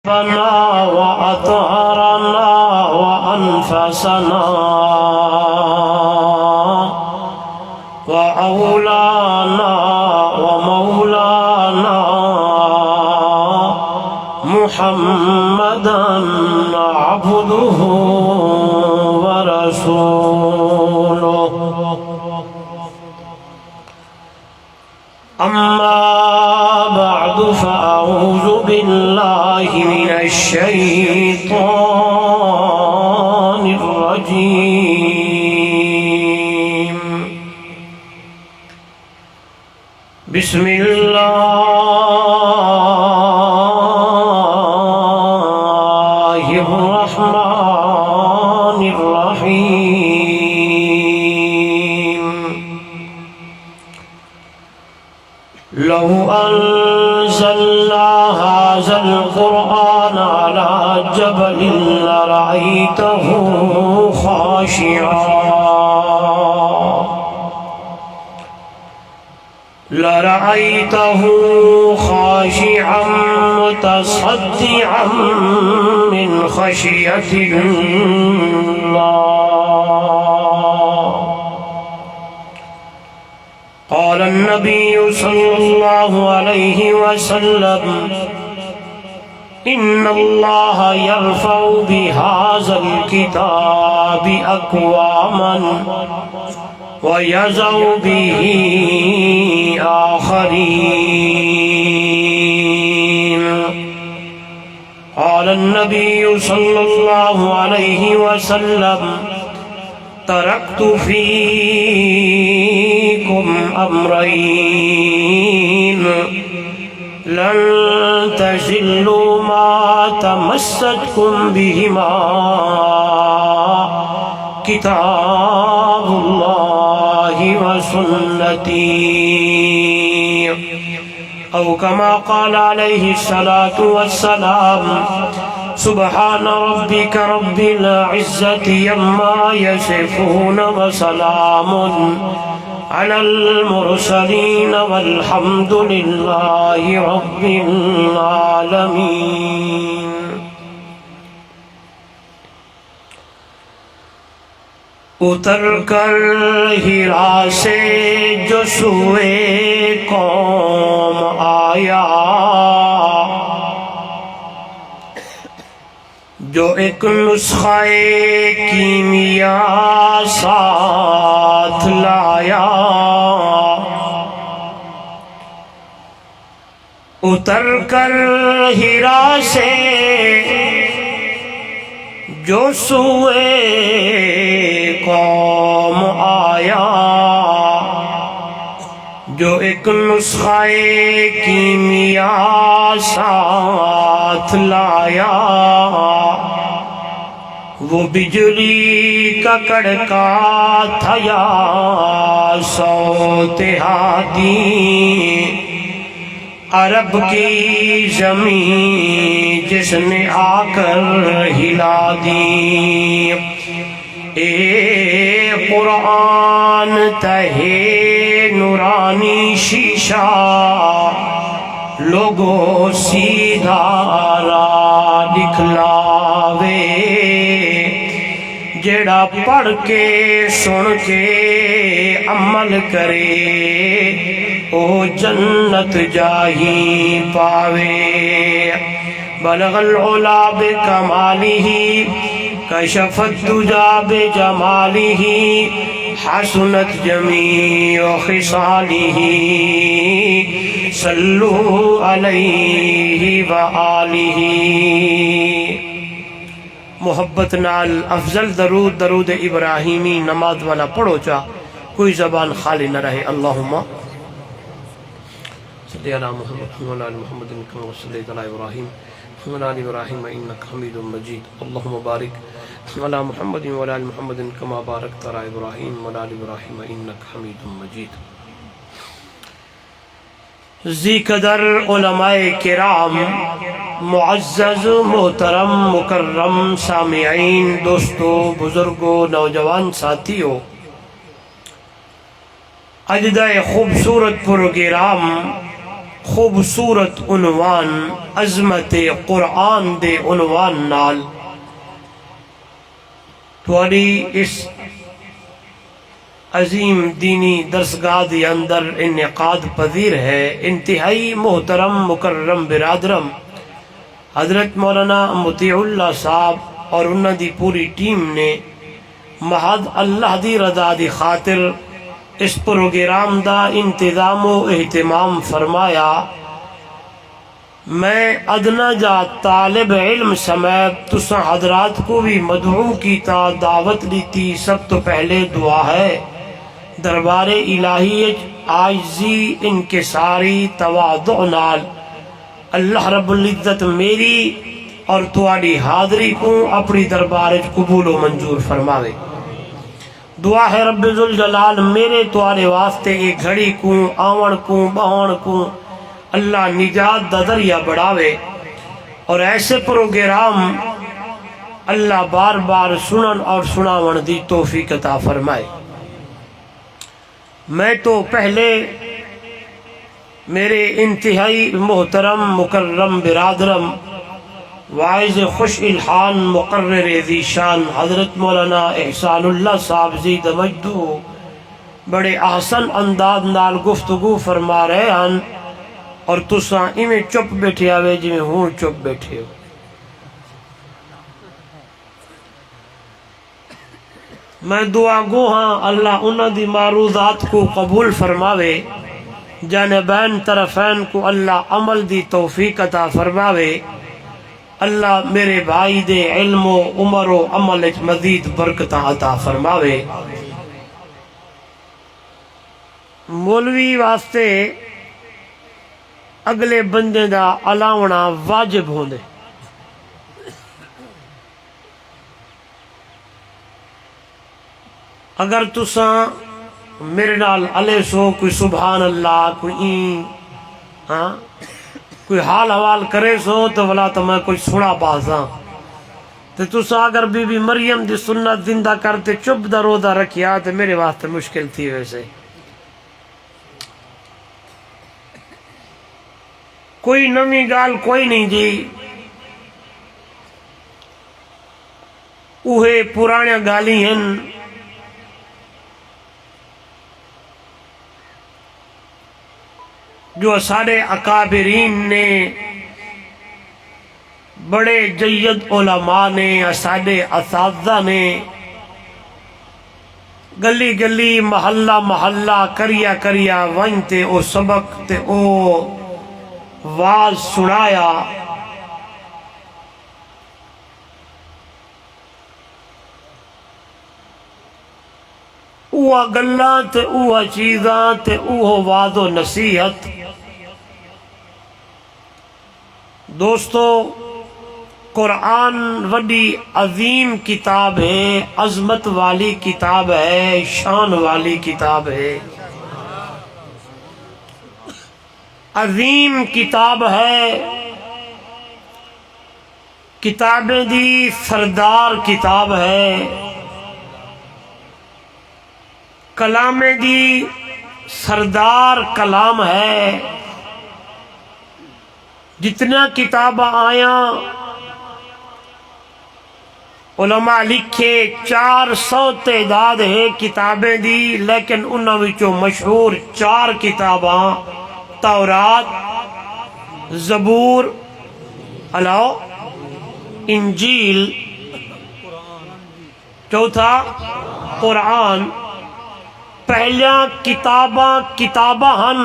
ربنا وأطهرنا وأنفسنا وأولانا ومولانا محمدا عبده ورسوله أما بعد فأعوذ بالله من الشيطان الرجيم بسم الله الرحمن الرحيم لو أنزلنا هذا القرآن على جبل لرأيته خاشعا متصدعا من خشية الله. قال النبي صلى الله عليه وسلم إن الله يرفع بهذا الكتاب أقواما ويضع به آخرين. قال النبي صلى الله عليه وسلم تركت فيكم أمرين لن تزلوا ما تمسكتم بهما كتاب الله وسنتي أو كما قال عليه الصلاة والسلام. سبحان ربك رب العزة عما يصفون وسلام على المرسلين والحمد لله رب العالمين. اتر کر ہیرا سے جو سوئے قوم آیا، جو ایک نسخہ کیمیا ساتھ لایا، اتر کر ہیرا سے جو سوئے قوم آیا، جو ایک نسخہ کیمیا ساتھ لایا، وہ بجلی کا کڑکا تھا یا صوت ہادی، عرب کی زمین جس نے آ کر ہلا دی. اے قرآن تہے نورانی شیشہ، لوگو سیدھا راہ دکھلاوے، جڑا پڑھ کے سن کے عمل کرے او جنت جاہی پاوے. بلغ العلا بکمالہ کشف الدجا بجمالہ، حسنت جمیع خصالہ صلو علیہ وآلہ. محبت نال افضل درود درود ابراہیمی نماز والا پڑھو چا، کوئی زبان خالی نہ رہے. اللہم صلی علی محمد وعلی آل محمد کما صلیت علی ابراہیم وعلی آل ابراہیم انک حمید مجید. اللہم بارک علی محمد وعلی آل محمد کما بارکت علی ابراہیم وعلی آل ابراہیم انک حمید مجید. ذی قدر علماء کرام، معزز محترم مکرم سامعین، دوستو، بزرگو، نوجوان ساتھیو، اجدہ خوبصورت پروگرام خوبصورت عنوان عظمت قرآن دے عنوان نال تھوڑی اس عظیم دینی درسگاہ دے اندر انعقاد پذیر ہے انتہائی محترم مکرم برادرم حضرت مولانا مطیع اللہ صاحب اور انہاں دی پوری ٹیم نے محض اللہ دی رضا دی خاطر اس پروگرام دا انتظام و اہتمام فرمایا. میں ادنا جا طالب علم سمیت تساں حضرات کو بھی مدعو کیتا دعوت دیتی. سب تو پہلے دعا ہے دربار الہی عاجزی انکساری تواضع نال اللہ رب العزت میری اور تواڈی حاضری کو اپنی دربار قبول و منظور فرماوے. دعا ہے رب ذوالجلال میرے تواڈے واسطے ایک گھڑی کو آون کو بہن کو اللہ نجات دا ذریعہ بڑھاوے اور ایسے پروگرام اللہ بار بار سنن اور سناون دی توفیق عطا فرمائے. میں تو پہلے میرے انتہائی محترم مکرم برادرم واعظ خوش الحان مقرر ذی شان حضرت مولانا احسان اللہ صاحب زید مجدو بڑے احسن انداز نال گفتگو فرما رہے ہیں اور تساں ایویں چپ بیٹھے آوے جویں ہوں چپ بیٹھے ہو. میں دعا گو ہاں اللہ انہاں دی معروضات کو قبول فرماوے جانبین طرفین کو اللہ عمل دی توفیق عطا فرماوے. اللہ میرے بھائی دے علم و عمر و عمل وچ مزید برکت عطا فرماوے. مولوی واسطے اگلے بندے دا الاونا واجب ہوندے. اگر تساں میرے نال علیہ سو کوئی سبحان اللہ کوئی ہاں کوئی حال حوال کرے سو تو بلا تو میں کوئی سنا پاساں تو تساں اگر بی بی مریم دی سنت زندہ کرتے چپ دا روزہ رکھیا تو میرے واسطے مشکل تھی. ویسے کوئی نمی گال کوئی نہیں جی اوہے پرانے گالی ہیں جو سارے اکابرین نے بڑے جید علماء نے سارے اساتذہ نے گلی گلی محلہ محلہ کریا کریا ون تے او سبق تے او واز سنایا. اوہ گلاں تے اوہ چیزاں تے اوہ واز و نصیحت. دوستو قرآن وڈی عظیم کتاب ہے عظمت والی کتاب ہے شان والی کتاب ہے عظیم کتاب ہے. کتابیں دی سردار کتاب ہے کلام دی سردار کلام ہے. جتنا کتاب آیاں علماء لکھے 400 تعداد ہے کتابیں دی لیکن انہاں وچوں مشہور 4 کتاباں تورات زبور الاؤ انجیل چوتھا قرآن. پہلیاں کتاباں ہن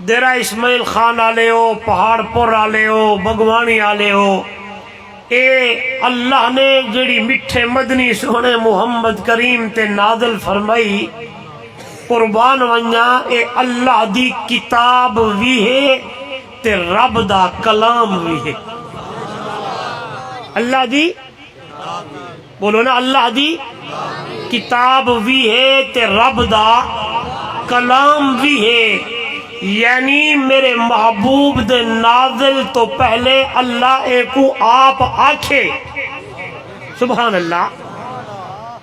دیرہ اسماعیل خان آلے ہو پہاڑ پور آلے ہو بگوانی آلے ہو. اے اللہ نے جڑی مٹھے مدنی سونے محمد کریم تے نازل فرمائی قربان ونجا اے اللہ دی کتاب بھی ہے تے رب دا کلام بھی ہے. اللہ دی بولو نا اللہ دی کتاب بھی ہے تے رب دا کلام بھی ہے. یعنی میرے محبوب دے نازل تو پہلے اللہ ایک آپ آکھے سبحان اللہ.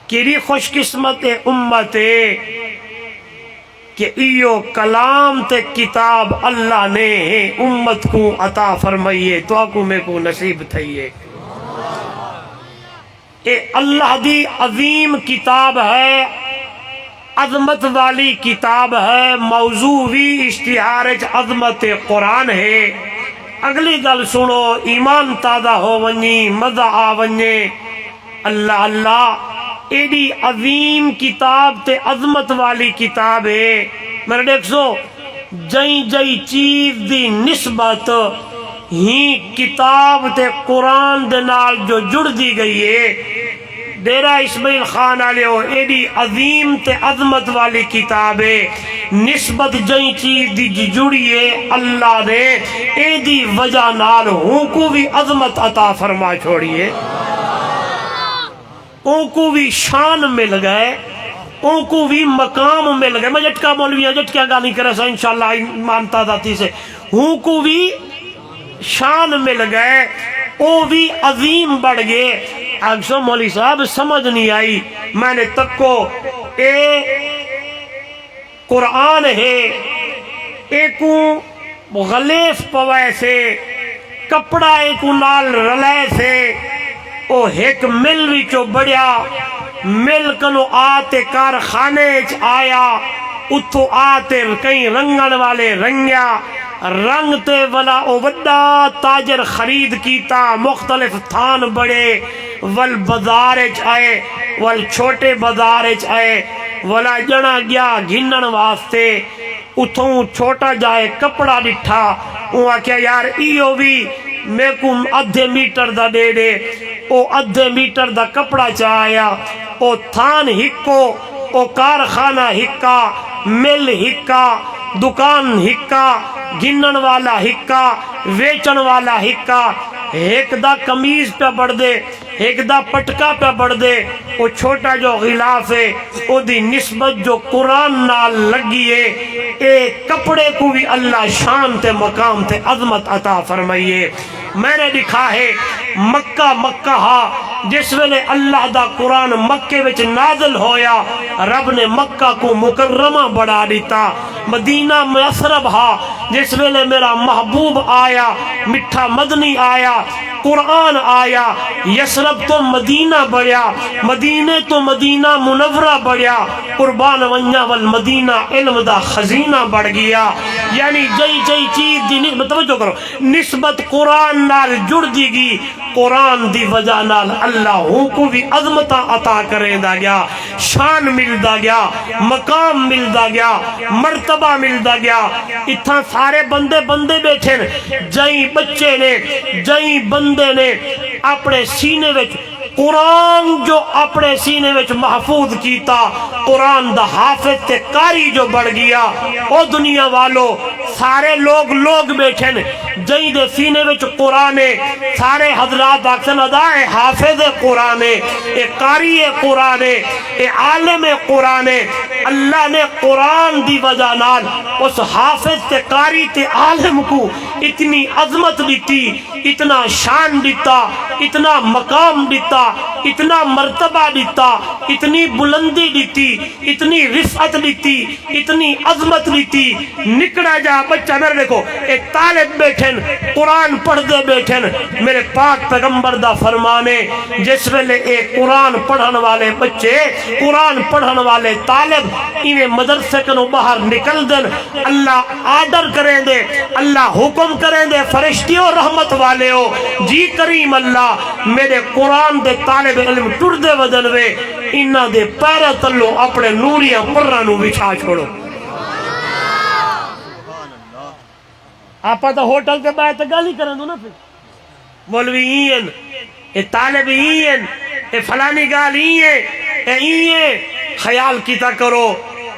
کیری خوش قسمت امت کہ ایو کلام تے کتاب اللہ نے امت کو عطا فرمائیے تو آکو میں کو نصیب تھئیے اے اللہ دی عظیم کتاب ہے عظمت والی کتاب ہے موضوع بھی اشتہارج عظمت قرآن ہے اگلی گل سنو ایمان تازہ ہو ونی مزہ آ ونی اللہ اللہ ایڈی عظیم کتاب تے عظمت والی کتاب ہے میں دیکھ سو جئی جئی چیز دی نسبت ہی کتاب تے قرآن دے نال جو جڑ دی گئی ہے ڈیرہ اسماعیل خان آلیو ایڈی عظیم تے عظمت والی کتاب ہے نسبت جئی چیز دی جڑی ہے اللہ نے ایڈی وجہ نال ہوں کو بھی عظمت عطا فرما چھوڑیے ان کو بھی شان مل گئے ان کو بھی مقام مل گئے میں جٹکا مولویاں جٹکیاں گالی کرے سا انشاءاللہ مانتا ذاتی سے ان کو بھی شان مل گئے وہ بھی عظیم بڑھ گئے اکسو مولی صاحب سمجھ نہیں آئی میں نے تکو اے قرآن ہے ایکو غلیف پوائے سے کپڑا ایکو نال رلائے سے او ایک مل وچو بڑیا مل کنو آتے کارخانے آیا اتھو آتے کئی رنگن والے رنگیا رنگ تے والا او وڈا تاجر خرید کیتا مختلف تھان بڑے ول بازارچ آئے ول چھوٹے بازارچ آئے ولا جنا گیا گھنن واسطے اتھوں چھوٹا جائے کپڑا ڈٹھا وہ کیا یار ایو بھی میں کو ادھے میٹر دا دے دے او ادھے میٹر دا کپڑا چاہیا او تھان ہکو او کارخانہ ہکا مل ہکا دکان ہکا گنن والا ہکا ویچن والا ہکا ایک دا کمیز پہ بڑھ دے ایک دا پٹکا پہ بڑھ دے او چھوٹا جو غلاف ہے او دی نسبت جو قرآن نال لگیے اے کپڑے کو بھی اللہ شان تے مقام تے عظمت عطا فرمائیے میں نے لکھا ہے مکہ مکہ جس ویلے اللہ دا قرآن مکے وچ نازل ہویا رب نے مکہ کو مکرمہ بڑھا دیتا مدینہ مسرب جس ویلے میرا محبوب آیا مٹھا مدنی آیا قرآن آیا یسرب تو مدینہ بڑھیا مدینے تو مدینہ منورہ بڑھیا قربان ونجا والمدینہ علم دا خزینہ بڑھ گیا یعنی جئی جئی چیز دی نسبت توجہ کرو نسبت قرآن نال جڑ دی گی قرآن دی وجہ نال اللہ کو بھی عظمت عطا کرے دا گیا شان ملدا گیا مقام ملدا گیا مرتبہ ملدا گیا اتھا سارے بندے بندے بیٹھے جئی بچے نے جئی بندے نے اپنے سینے وچ قرآن جو اپنے سینے وچ محفوظ کیتا قرآن دا حافظ تے قاری جو بڑھ گیا او دنیا والو سارے لوگ بیٹھے جئی دے سینے وچ قرآن سارے حضرات آکسن ادائے حافظ قرآن اے قاری قرآن اے عالم قرآن اللہ نے قرآن دی وجہ نال اس حافظ تے قاری تے عالم کو اتنی عظمت دیتی اتنا شان دیتا اتنا مقام دیتا اتنا مرتبہ دیتا اتنی بلندی دیتی اتنی رفعت دیتی اتنی عظمت دیتی نکڑا جا بچہ میرے دیکھو ایک طالب بیٹھن قرآن پڑھ دے بیٹھن میرے پاک پیغمبر دا فرمانے جس ویلے ایک قرآن پڑھن والے بچے قرآن پڑھن والے طالب انہیں مدرسے کنو باہر نکل دن اللہ آرڈر کریں دے اللہ حکم کریں دے فرشتیوں رحمت والے ہو جی کریم اللہ میرے قرآن دے طالب علم ٹر دے ودن وے انہ دے پیرے تلو اپنے نوریاں پرانو بچھا چھوڑو آپا تا ہوٹل کے باہر تا گالی کریں دو نا پھر مولوی این اے طالب این اے فلانی گالی اے خیال کیتا کرو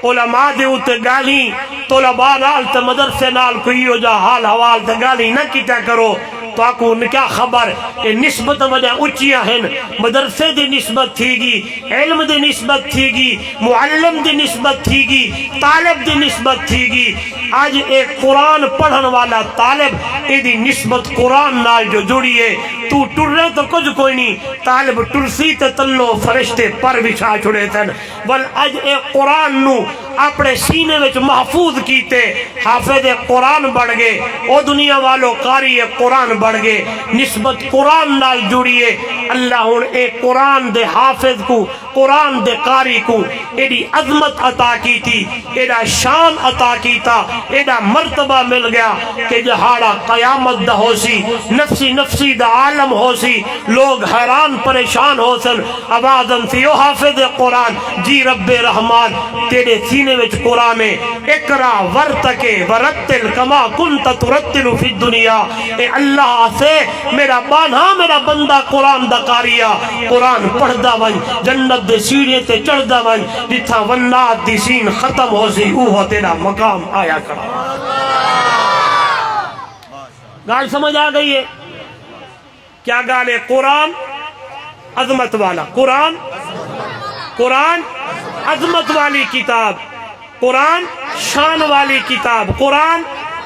علماء دے ہوتے گالی طلباء نال تے مدرسے نال کوئی ہو جا حال حوال تے گالی نہ کیتا کرو تو آکو کیا خبر کہ نسبت وجہ اچیاں ہیں مدرسے دی نسبت تھی گی علم دی نسبت تھی گی معلم دی نسبت تھی گی طالب دی نسبت تھی گی آج ایک قرآن پڑھن والا طالب ای دی نسبت قرآن نال جو جڑی ہے تو ٹر رہے تو کچھ کوئی نہیں طالب ٹرسی تے تلو فرشتے پر بچھا چھڑے تن بل آج ایک قرآن نو اپنے سینے وچ محفوظ کیتے، حافظ قرآن بڑھ گئے، او دنیا والوں قاری قرآن بڑھ گئے، نسبت قرآن نال جڑیے۔ اللہ ہن اے قرآن دے حافظ کو، قرآن دے قاری کو ایڈی عظمت عطا کی تھی، ایڈا شان عطا کیتا، ایڈا مرتبہ مل گیا کہ جہاڑا قیامت دا ہو سی، نفسی نفسی دا عالم ہو سی، لوگ حیران پریشان ہو سن، آوازن سی او حافظ قرآن، جی رب رحمان تیرے سینے وچ قرآن ہے، اقرا ورتکے ورتل کما کنت ترتل فی الدنیا۔ اے اللہ سے میرا بانہا میرا بندہ قرآن دا قاریہ، قرآن پڑھدا ون، جنت دے سیڑھے تے چڑھدا ون، جتھا ونات دی سین ختم ہو سی اوہ تیرا مقام آیا کرا۔ گال سمجھ آ گئی ہے؟ کیا گال ہے؟ قرآن عظمت والا، قرآن عظمت والی کتاب، قرآن شان والی کتاب، قرآن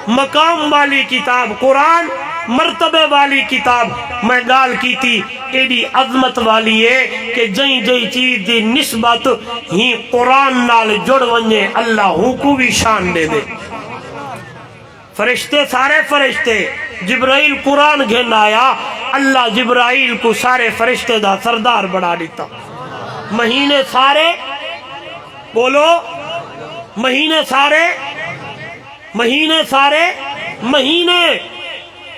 مقام والی کتاب، قرآن مرتبے والی کتاب۔ میں گال کی تھی ایڈی عظمت والی ہے کہ جئی جئی چیز دی نسبت ہی قرآن نال جڑ ونجے اللہ ہوں کو بھی شان دے دے۔ فرشتے سارے فرشتے، جبرائیل قرآن گھن آیا، اللہ جبرائیل کو سارے فرشتے دا سردار بڑھا دیتا۔ مہینے سارے بولو، مہینے سارے مہینے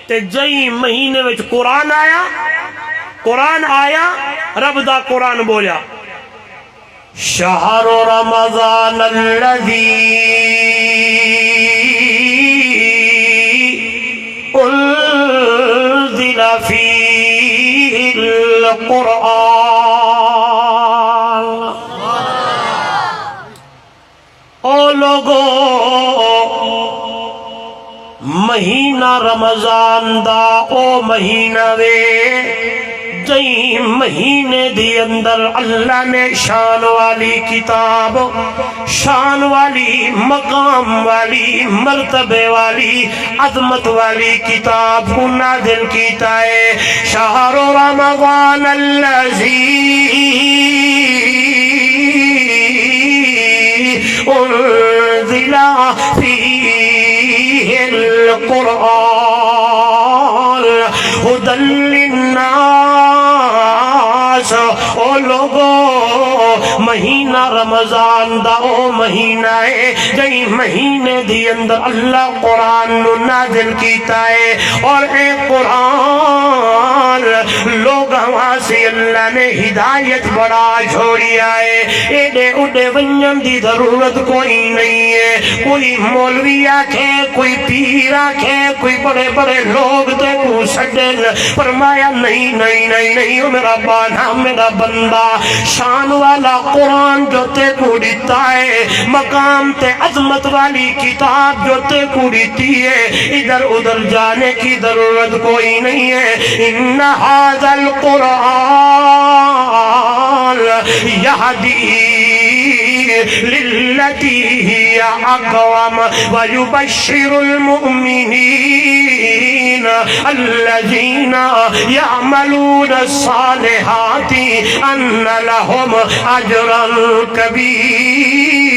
تے جئی مہینے وچ قرآن آیا، رب دا قرآن بولیا شہر رمضان الذی انزل فیہ القرآن۔ او لوگو مہینہ رمضان دا او مہینہ وے جئی مہینے دی اندر اللہ نے شان والی کتاب، شان والی مقام والی مرتبے والی عظمت والی کتاب کو نازل کیتا ہے۔ شہر رمضان الذی انزل فیہ القرآن ہدی للناس۔ او لوگو مہینہ رمضان دا او مہینہ ہے جئی مہینے دی اندر اللہ قرآن نو نازل کیتا ہے، اور اے قرآن لوگاں واسطے اللہ نے ہدایت بڑا چھوڑیا ہے۔ ایڈے اڈے ونجن دی ضرورت کوئی نہیں ہے۔ کوئی مولوی آکھے، کوئی پیر آکھے، کوئی بڑے بڑے لوگ تے کو سڈن، فرمایا نہیں نہیں نہیں نہیں، او میرا بانا میرا بندہ، شان والا قرآن جو تے کو دیتا ہے، مقام تے عظمت والی کتاب جو تے کو دیتی ہے، ادھر ادھر جانے کی ضرورت کوئی نہیں ہے۔ ان ھذا القرآن یہدی للتی ہی اقوم ویبشر المؤمنین الذین یعملون الصالحات ان لهم اجرا کبیرا۔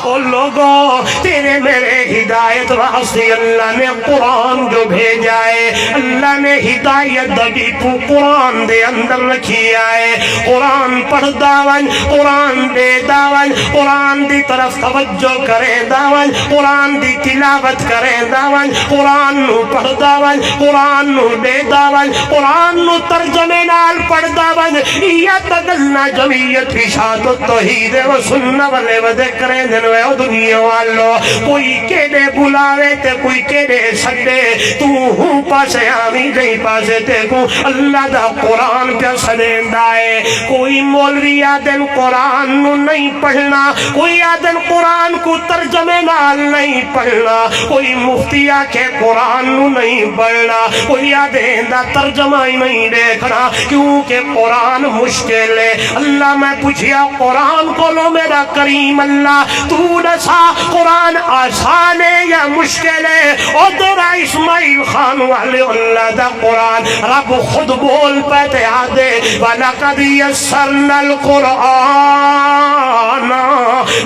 او لوگوں تیرے میرے ہدایت واسطے اللہ نے قرآن جو بھیجا ہے، اللہ نے ہدایت دبی کو قرآن دے اندر رکھی ہے۔ قرآن پڑھ داون، قرآن دے داون، قرآن دی طرف توجہ کرے داون، قرآن دی تلاوت کرے داون، قرآن نو پڑھ داون، قرآن نو دے داون، قرآن نو ترجمے نال پڑھ داون۔ یا تگلنا جمعیت اشاعت التوحید و سنہ والے ودے کریں دنوے او دنیا والو، کوئی کیڑے بلاوے تے کوئی کیڑے سڈے، تو ہوں پاسے آمی گئی پاسے تے کو اللہ دا قرآن پہ سدیندا ہے۔ کوئی مولوی آدن قرآن نو نہیں پڑھنا، کوئی آدن قرآن کو ترجمے نال نہیں پڑھنا، کوئی مفتی آکھے قرآن نو نہیں پڑھنا، کوئی آدن دا ترجمہ ہی نہیں دیکھنا، کیونکہ قرآن مشکل ہے۔ اللہ میں پوچھیا قرآن کو لو میرا کریم اللہ تو نسا قرآن آسان ہے یا مشکل ہے؟ او تیرا اسماعیل خان والے اللہ دا قرآن رب خود بول پہتے آدھے وَلَقَدْ يَسَّرْنَا الْقُرْآنَ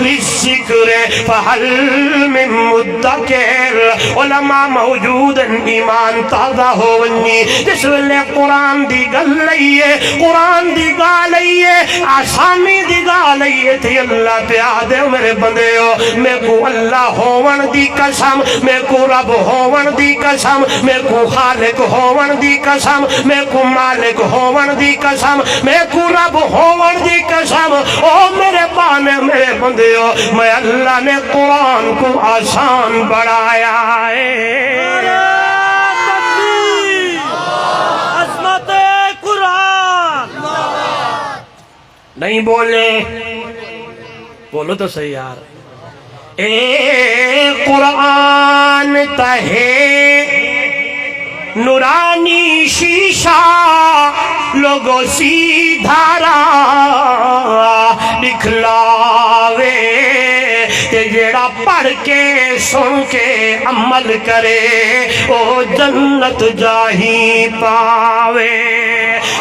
لِلذِّكْرِ فَهَلْ مِن مُدَّكِرٍ۔ علماء موجود ایمان تازہ ہونی جس ویلے قرآن دی گل لئیے، قرآن دی گا لئیے، آسانی دی گا لئیے تھی اللہ پہ آدھے میرے بندے ہو، میں کو اللہ ہون دی قسم، میں کو رب ہون دی قسم، میں کو خالق ہون دی قسم، میں کو مالک ہون دی قسم، میں کو رب ہون دی قسم، او میرے بانے میرے بندے ہو، میں اللہ نے قرآن کو آسان بڑھایا ہے۔ عظمت قرآن نہیں بولے بولو تو صحیح یار۔ اے قرآن تہے نورانی شیشہ لوگو سیدھا راہ دکھلاوے تے جیڑا پڑھ کے سن کے عمل کرے او جنت جاہی پاوے۔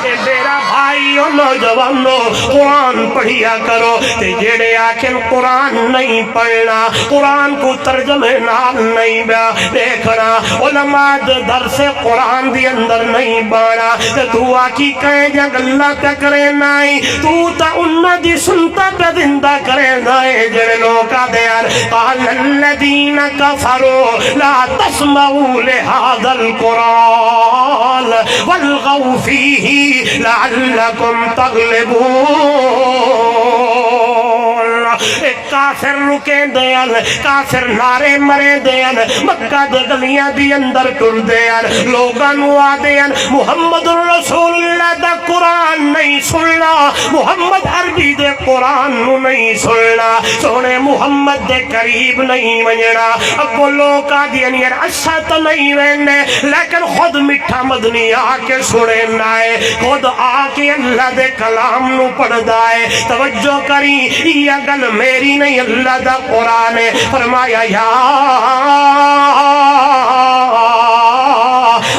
اے میرا بھائی او نوجوانو قرآن پڑھیا کرو تے جیڑے آکھن قرآن نہیں پڑھنا، قرآن کو ترجمے نال نہیں دیکھنا، علماء درس قرآن دی اندر نہیں بانا تے تو آکی کہیں جگ اللہ پہ کرے نائی، تو تا انہ دی سنتا پہ زندہ کرے نائی جڑے لوکا دیار قال الذین کفروا لا تسمعوا لهذا القرآن والغوا فیہ لعلکم تغلبون۔ ایک کافر رکے دیان، کافر نارے مرے دیان، مکہ دے گلیاں دی اندر ٹر دیان، لوگاں نو آدیان محمد رسول اللہ دا قرآن نہیں سننا، محمد عربی دے قرآن نو نہیں سننا، سونے محمد دے قریب نہیں ونجنا۔ اب وہ لوگ آدیان یار اچھا تو نہیں وینے لیکن خود مٹھا مدنی آکے سنے نائے، خود آکے اللہ دے کلام نو پڑھ دائے۔ توجہ کری یہ گل میری نہیں اللہ دا قرآن ہے۔ فرمایا یا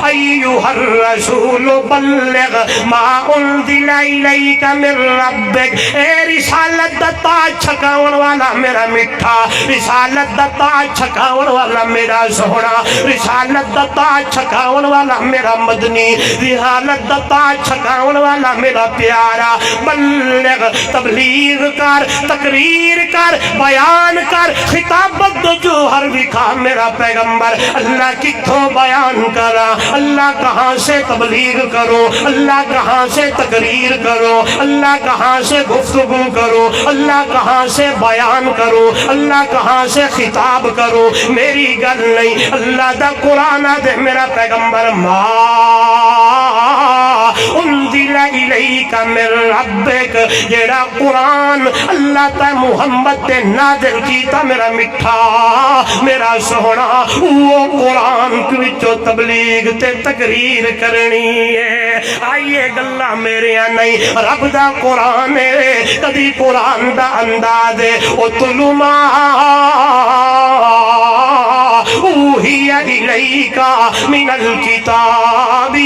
ایوہ الرسول بلغ ما انزل الیک من ربک، اے رسالت دا تاج چھکاون والا میرا مٹھا، رسالت دا تاج چھکاون والا میرا سونا، رسالت دا تاج چھکاون والا میرا مدنی، رسالت دا تاج چھکاون والا میرا پیارا، بلغ تبلیغ کر، تقریر کر، بیان کر، خطابت دو جوہر بکھا میرا پیغمبر۔ اللہ کتھوں بیان کرا، اللہ کہاں سے تبلیغ کرو، اللہ کہاں سے تقریر کرو، اللہ کہاں سے گفتگو کرو، اللہ کہاں سے بیان کرو، اللہ کہاں سے خطاب کرو، میری گل نہیں اللہ دا قرآن دے میرا پیغمبر ما انزل الیک من ربک، جیڑا قرآن اللہ تا محمد تے نازل کیتا میرا مٹھا میرا سونا، وہ قرآن وچوں تبلیغ تے تقریر کرنی ہے۔ آئیے گلہ میرے نہیں رب دا قرآن ہے، کدی قرآن دا انداز ہے اتلو ما اوحی الیک من الکتاب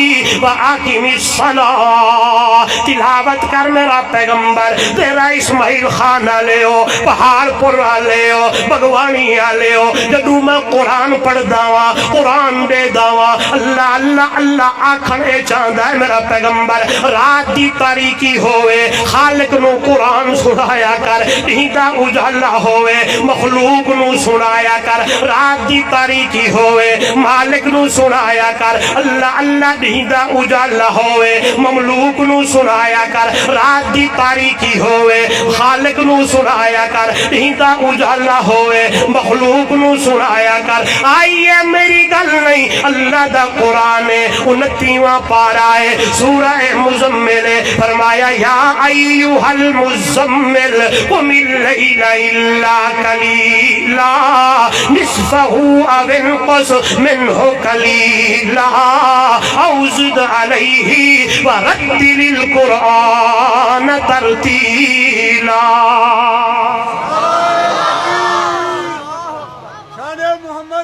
واقم الصلاۃ، تلاوت کر میرا پیغمبر، تیرا اسماعیل خان آلے ہو، پہاڑ پر آلے ہو، بگوانی آلے ہو، جدو میں قرآن پڑھ داواں قرآن دے داواں اللہ اللہ اللہ آکھنے چاہتا ہے میرا پیغمبر، رات دی تاریکی ہوئے خالق نو قرآن سنایا کر، نیندہ اجالا ہوئے مخلوق نو سنایا کر، رات دی تاریکی ہوئے مالک نو سنایا کر، اللہ اللہ نیندہ اجالا ہوئے مملوک نو سنایا کر، رات دی تاریکی ہوئے خالق نو سنایا کر، نیندہ اجالا ہوئے مخلوق نو سنایا کر۔ آئیے میری گل نہیں اللہ دا قرآن ہے، 29واں پارہ ہے سورہ مزمل، فرمایا یا ایوہ المزمل قم اللیل الا قلیلا نصفہ او انقص منہ قلیلا او زد علیہ ورتل القرآن ترتیلا۔ شان محمد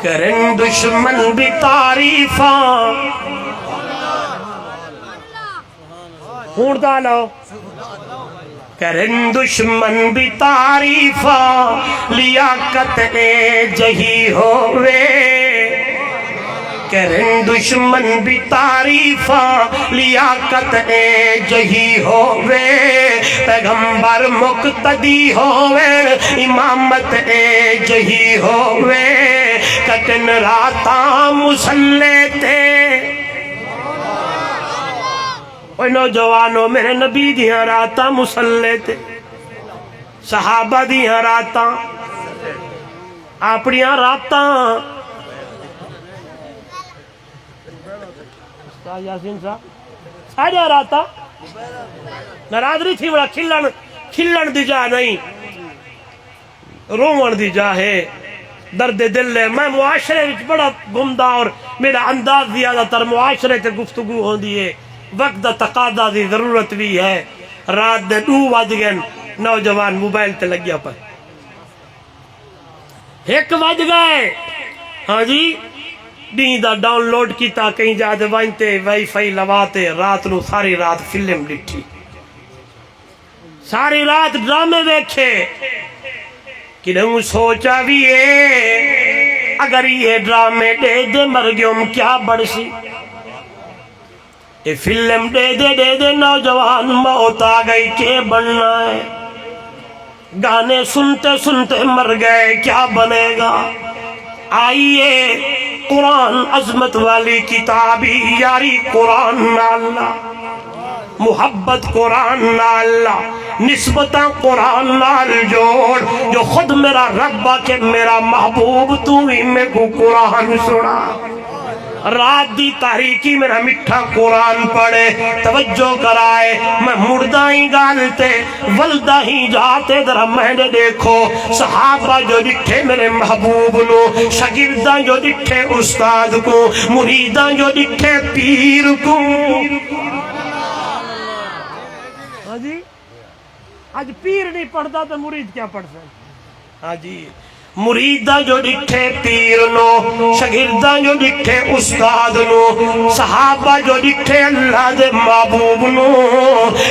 کرن دشمن بھی تعریفاں ہون دالو کرن دشمن بھی تعریفاں لیاقت اے جہی ہوئے کرن دشمن بھی تعریفاں لیاقت اے جہی ہوئے پیغمبر مقتدی ہوئے امامت اے جہی ہوئے کٹن راتاں مسلح تے اوہ نوجوانوں میرے نبی دیاں راتاں مسلح تے صحابہ دیاں راتاں اپنیاں راتاں یاسین صاحب ساڑھا راتاں نرادری تھی بڑا کھلن دی جا نہیں رومن دی جا ہے درد دل ہے میں معاشرے وچ بڑا گمدہ اور میرا انداز زیادہ تر معاشرے تے گفتگو ہوں دی ہے وقت دا تقاضا دی ضرورت بھی ہے رات دے 2 بج گئے نوجوان موبائل تے لگیا پر 1 بج گئے ہاں جی دین دا ڈاؤن لوڈ کیتا کہیں جاتے وائنتے وائی فائی لواتے رات نو ساری رات فلم لٹھی ساری رات ڈرامے دیکھے کنہوں سوچا بھی ہے اگر یہ ڈرامے دے دے مر گیوں کیا بڑسی یہ فلم دے دے نوجوان موت آ گئی کہ بننا ہے گانے سنتے سنتے مر گئے کیا بنے گا آئیے قرآن عظمت والی کتابی یاری قرآن نہ اللہ محبت قرآن نہ اللہ نسبتاں قرآن نال جوڑ جو خود میرا رب کہ میرا محبوب تو ہی میں کو قرآن سنا رات دی تاریکی میرا مٹھا قرآن پڑھے توجہ کرائے میں مردہ ہی گالتے ولدہ ہی جاتے درہ مہنے دیکھو صحابہ جو دکھے میرے محبوب نو شاگردہ جو دکھے استاد کو مریدہ جو دکھے پیر کو ہاں جی آج پیر نہیں پڑھتا تو مرید کیا پڑھ سکتا ہاں جی مریدہ جو دکھے پیر نو شاگردہ جو دکھے استاد نو صحابہ جو دکھے اللہ دے محبوب نو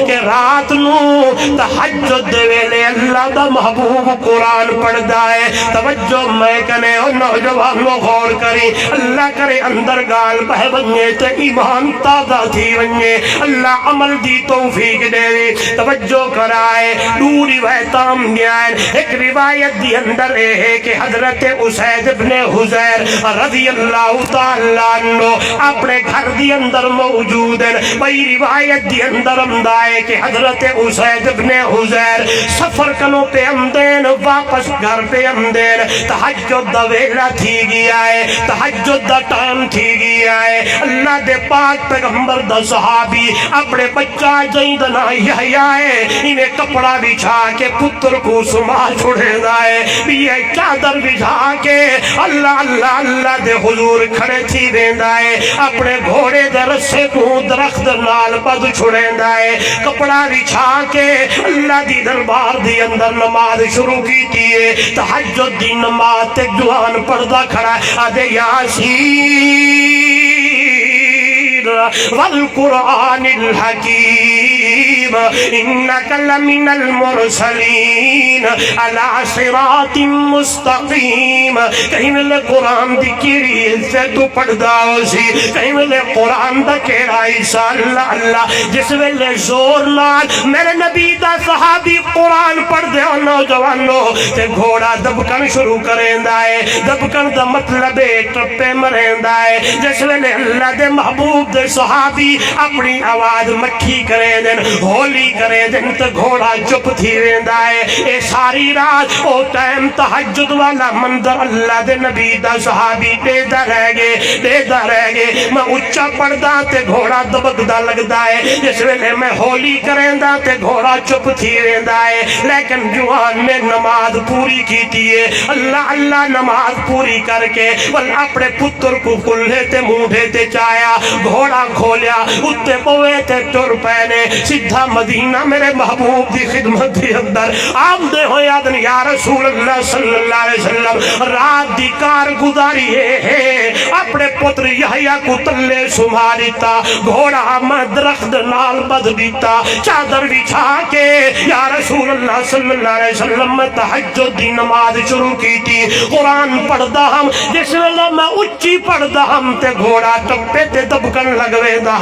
کہ رات نو تہجد دے ویلے اللہ دا محبوب قرآن پڑھ دائے توجہ میں کنے اور نوجوانوں غور کری اللہ کرے اندر گال بہ بنجے تے ایمان تازہ تھی بنجے اللہ عمل دی توفیق دے توجہ کرائے دوری ویتام دیائیں ایک روایت دی اندر ہے کہ حضرت اسید ابن حزیر رضی اللہ تعالیٰ عنہ اپنے گھر دی اندر موجود ہیں بھئی روایت دی اندر امدائے کہ حضرت اسید ابن حزیر سفر کنوں پہ امدین واپس گھر پہ امدین تحجد دا ویلہ تھی گیا ہے تحجد دا ٹائم تھی گیا ہے اللہ دے پاک پیغمبر دا صحابی اپنے بچہ جیندنا یحییٰ ہے انہیں کپڑا بچھا کے پتر کو سما چھوڑے دائے یہ چادر بچھا کے اللہ اللہ اللہ دے حضور کھڑے تھی دیندائے اپنے گھوڑے دے رسے کو درخت نال پد چھوڑے دائے کپڑا بچھا کے اللہ دی دربار دی اندر نماز شروع کی تیئے تحجد دی نماز تے جوان پردہ کھڑا آدھے یاسین والقرآن الحکیم انکا لمن المرسلین علی صراط مستقیم کہیں ملے قرآن دی کیری سے تو پڑھ داؤ سی کہیں ملے قرآن دا کیرا عیسیٰ اللہ اللہ جس ویلے زور نال میرے نبی دا صحابی قرآن پڑھ دے اور نوجوانوں تے گھوڑا دبکن شروع کریں دائے دبکن دا مطلب ٹپے مریں دائے جس ویلے اللہ دے محبوب دے صحابی اپنی آواز مٹھی کریں دن ہولی کریں دن تے گھوڑا چپ تھی ویندائے اے ساری رات او ٹائم تحجد والا مندر اللہ دے نبی دا صحابی دیدہ رہ گے میں اچھا پڑھدا تے گھوڑا دبکدا لگدائے جس ویلے میں ہولی کریں دا تے گھوڑا چپ تھی ویندائے لیکن جوان میں نماز پوری کی تیئے اللہ اللہ نماز پوری کر کے ول اپنے پتر کو کلھے تے مونڈے تے چایا گھوڑا کھولیا اتے پوے تے ٹر پہنے سدھا مدینہ میرے محبوب دی خدمت دی اندر آمدے ہوئے آدن یا رسول اللہ صلی اللہ علیہ وسلم رات دی کار گزاری ہے اپنے پتر یحییٰ کو تلے سما دیتا گھوڑا میں درخت نال بد دیتا چادر بچھا کے یا رسول اللہ صلی اللہ علیہ وسلم میں تہجد دی نماز شروع کی تھی قرآن پڑھ دا ہم جس ویلے میں اچھی پڑھ دا ہم تے گھوڑا ٹپے تے دبکن لگوے دا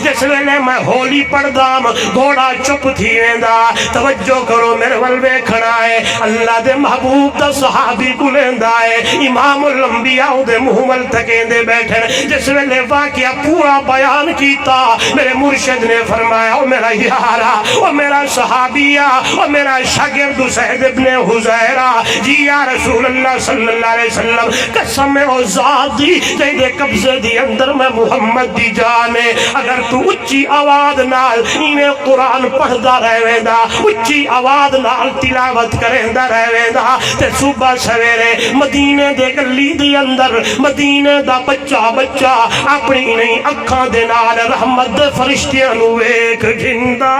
جس ویلے میں ہولی پڑھ دا ہم گھوڑا چپ تھی ویندا توجہ کرو میرے ولوے کھڑا ہے اللہ دے محبوب دا صحابی کو لیندا ہے امام الانبیاء دے محمل تکیں دے بیٹھے جس ویلے واقعہ پورا بیان کیتا میرے مرشد نے فرمایا او میرا یارا او میرا صحابیہ او میرا شاگرد سعید ابن حزیرہ جی یا رسول اللہ صلی اللہ علیہ وسلم قسم او ذات دی تیرے قبضے دی اندر میں محمد دی جانے اگر تو اچھی آواز نال انہیں قرآن پڑھدا رہے دا اچھی آواز نال تلاوت کریں دا رہے دا تے صبح سویرے مدینے دے گلی دی اندر مدینے دا بچہ بچہ اپنی نہیں اکھاں دے نال رحمت دے فرشتیاں نو ایک جندہ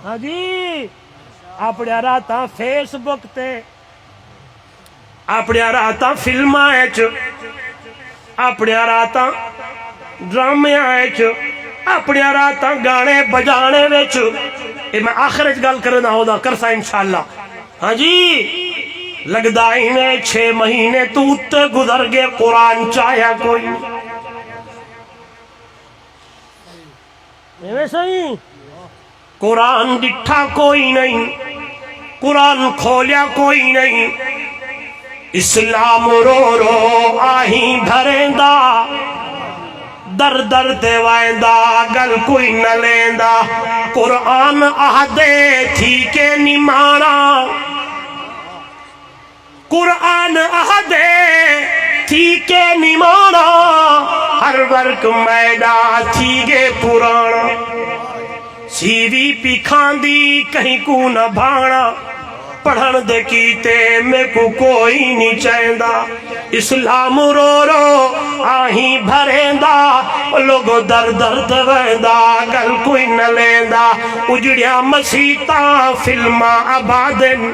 ہاں جی اپنے راتاں فیس بک تے اپنے راتاں فلماں ایچ اپنے راتاں ڈرامے ایچ اپنے راتاں گانے بجانے ویچ یہ میں آخر گل کرنا ہودا کرسا انشاءاللہ ہاں جی لگدا انہیں 6 مہینے تو اتے گزر گئے قرآن چاہیا کوئی ایسا ہی قرآن ڈٹھا کوئی نہیں قرآن کھولیا کوئی نہیں اسلام رو رو آہیں بھریں دا در در تے وائندہ گل کوئی نہ لیندہ قرآن آہدے تھی کہ نمانا قرآن آہدے تھی کہ نمانا ہر ورک میدہ تھی گے پرانا سیوی پی کھاندی کہیں کو نہ بھانا پڑھن دے کیتے میں کو کوئی نہیں چاہندہ اسلام رو رو آہیں بھریندہ لوگو در درد ویندہ گل کوئی نہ لیندہ اجڑیا مسیطاں فلماں آبادن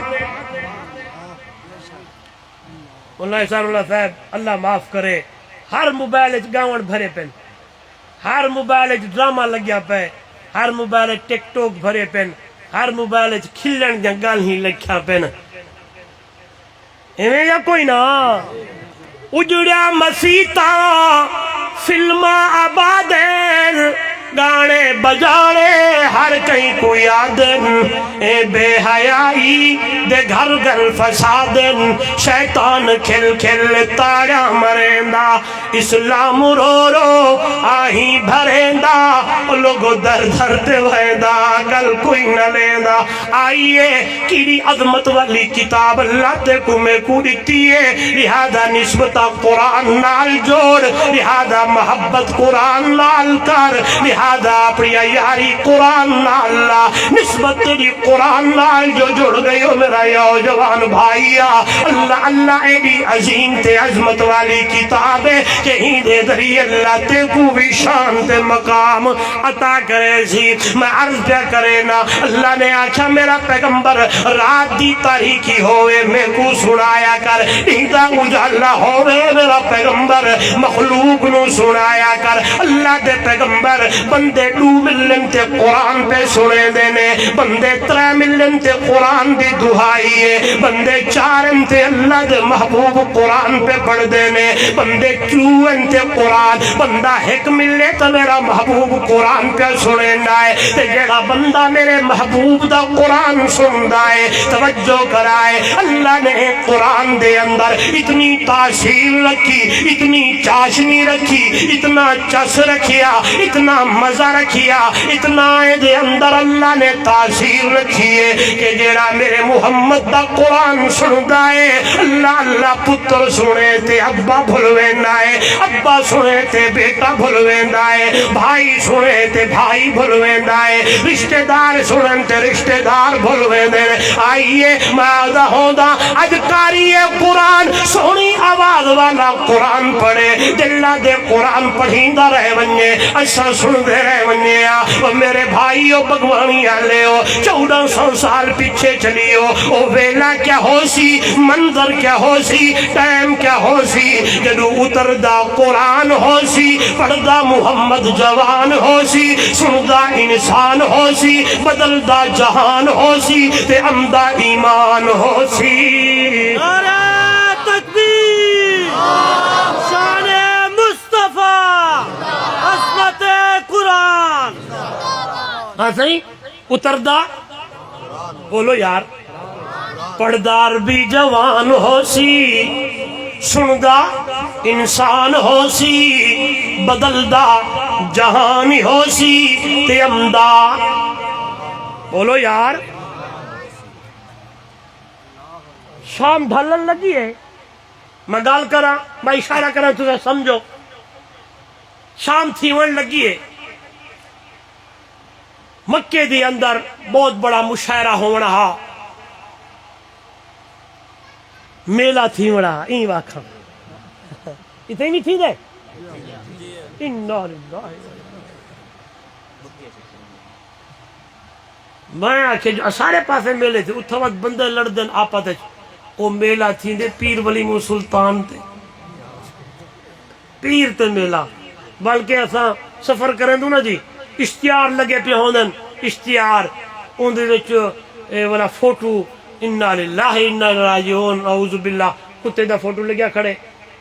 اللہ احسان اللہ صاحب اللہ معاف کرے ہر موبائل گاون بھرے پن ہر موبائل ڈرامہ لگیا پہ ہر موبائل ٹک ٹوک بھرے پن ہر موبائل کھلن دیا گل ہی لکھا پن ایویں یا کوئی نا اجڑیا مسیطاں فلماں آبادن گانے بجانے ہر کہیں کو یادن اے بے حیائی دے گھر گھر فسادن شیطان کھل کھل تاڑا مریندا اسلام رو رو آہیں بھریندا لوگو در درد ویندا گل کوئی نہ لیندا آئیے کیڑی عظمت والی کتاب اللہ تے کو میں کو دیتی ہے لہذا نسبتہ قرآن نال جوڑ لہذا محبت قرآن نال کر لہذا اپنی یاری قرآن نال نسبت تیری قرآن نال جو جڑ گئی ہو میرا یو جوان بھائیا اللہ اللہ ایڈی عظیم تے عظمت والی کتاب ہے کہ ہی دے دری اللہ تے کو بھی شان تے مقام عطا کرے سی میں عرض پہ کرے نا اللہ نے آچھا میرا پیغمبر رات دی تاریخی ہوئے میں کو سنایا کر ایدہ اجالہ ہوئے میرا پیغمبر مخلوق نو سنایا کر اللہ دے پیغمبر بندے 2 ملین تے قرآن پہ سنے دینے بندے 3 ملین تے قرآن دی دہائی ہے بندے 4 تے اللہ دے محبوب قرآن پہ پڑھ دینے بندے 2 تے قرآن بندہ 1 ملے تو میرا محبوب قرآن پہ سنے نائے تے جیڑا بندہ میرے محبوب دا قرآن سن دائے توجہ کرائے اللہ نے قرآن دے اندر اتنی تاثیر رکھی اتنی چاشنی رکھی اتنا چس رکھیا اتنا مزہ رکھیا اتنا دے اندر اللہ نے تاثیر رکھی ہے کہ جیڑا میرے محمد دا قرآن سندا ہے اللہ اللہ پتر سنے تے ابا بھلویندا ہے ابا سنے تے بیٹا بھلویندا ہے بھائی سنے تے بھائی بھلویندا ہے رشتہ دار سنن تے رشتہ دار بھلویندے آئیے میں ہوندا اج کاری قرآن سونی آواز والا قرآن پڑھے دلہ دے قرآن پڑھیندا رہ ونجے ایسا سن دے رہے ونیا وہ میرے بھائیو بگوانی آلے ہو 1400 سال پیچھے چلیو او ویلا کیا ہو سی منظر کیا ہو سی ٹائم کیا ہو سی جدو اتردہ قرآن ہو سی پڑھدہ محمد جوان ہو سی سندہ انسان ہو سی بدلدہ جہان ہو سی تے امدہ ایمان ہو سی نعرہ تکبیر شان مصطفیٰ عصمت قرآن ہاں صحیح اتردہ بولو یار پڑھدار بھی جوان ہو سی سندہ انسان ہو سی بدلدہ جہان ہو سی تے امدہ بولو یار شام ڈھلن لگی ہے میں گال کرا میں اشارہ کرا تجھے سمجھو شام تھیون لگی ہے مکے دی اندر بہت بڑا مشاعرہ ہونا ہا میلہ تھیوڑا این واقعا اتنی نہیں تھی دے میں آکھے جو سارے پاسے میلے تھے اتھا وقت بندے لڑدن آپا تھے وہ میلہ تھی دے پیر ولی مو سلطان تھے پیر تے میلہ بلکہ ایسا سفر کریں دوں نا جی اشتیار لگے پہ ہونن اشتیار ان دے جو والا فوٹو انا للہ انا راجعون اعوذ باللہ کتے دا فوٹو لگیا کھڑے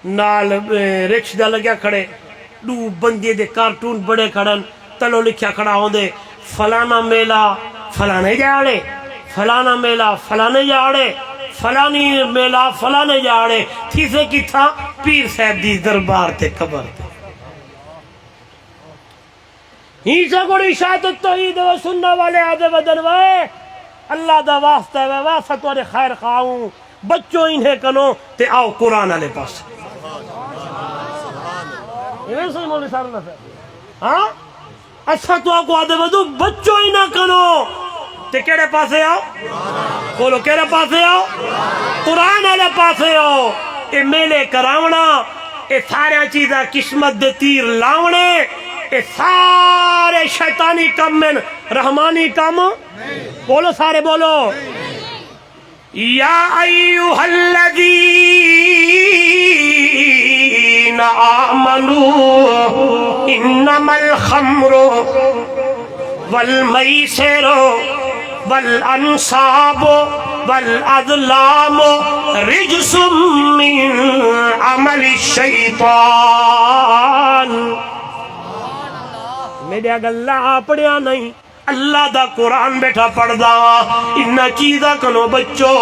نال رچ دا لگیا کھڑے دو بندے دے کارٹون بڑے کھڑن تلو لکھیا کھڑا ہوں دے فلانا میلہ فلانے جاڑے فلانا میلہ فلانے جاڑے فلانی میلہ فلانے جاڑے تھی سے کی تھا پیر صاحب دی دربار تے قبر تے ہی سا گوڑی شاید التوحید و سنہ والے آدھے بدن وے اللہ دا واسطہ ہے واسطہ تورے خیر خواہوں بچوں انہیں کنو تے آؤ قرآن علیہ پاس یہ سوئی مولی سارنا سے ہاں اچھا تو آکو آدھے بدو بچوں انہیں کنو تے کیڑے پاسے آؤ بولو کیڑے پاسے آؤ قرآن علیہ پاسے آؤ اے میلے کراونا اے سارے چیزہ قسمت دے تیر لاونے اے سارے شیطانی کم من رحمانی کم بولو سارے بولو یا ایوہ الذین آمنوا انما الخمر والمیسر والانصاب والازلام رجس من عمل الشیطان میرے اگر اللہ پڑھیا نہیں اللہ دا قرآن بیٹھا پڑھ دا انہا چیزہ کنو بچو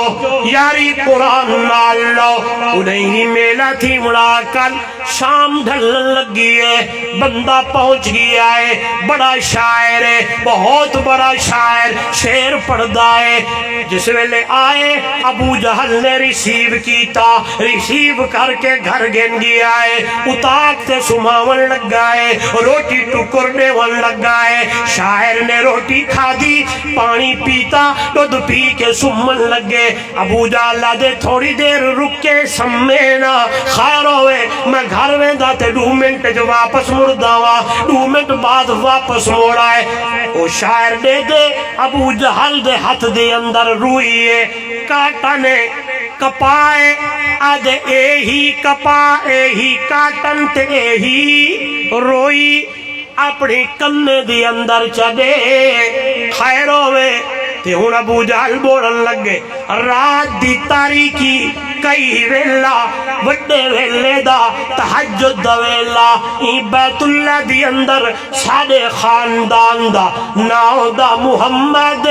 یاری قرآن نال لو انہیں ہی میلہ تھی مڑا کل شام ڈھلن لگی ہے بندہ پہنچ گیا ہے بڑا شاعر ہے بہت بڑا شاعر شعر پڑھ دا ہے جس ویلے آئے ابو جہل نے ریسیو کیتا ریسیو کر کے گھر گن گیا ہے اتاک سے سماون لگ گئے روٹی ٹکرنے ون لگ گئے شاعر نے روٹی کھا دی پانی پیتا دودھ پی کے سمن لگے ابو جہل دے تھوڑی دیر رک کے سمینا خیر ہوئے میں گھر میں داتے 2 منٹ جو واپس مڑ داوا 2 منٹ بعد واپس مڑ آئے وہ شاعر دے دے ابو جہل دے ہاتھ دے اندر روئیے کاٹا نے کپائے آدھے اے ہی کپا اے ہی کاٹن تے اے ہی روئی اپنی کنے دی اندر چڑے خیر ہوئے تے ہون ابو جہل بولن لگے رات دی تاریکی کئی ویلا وڈے ویلے دا تہجد دا ویلا ای بیت اللہ دی اندر ساڑے خاندان دا ناؤ دا محمد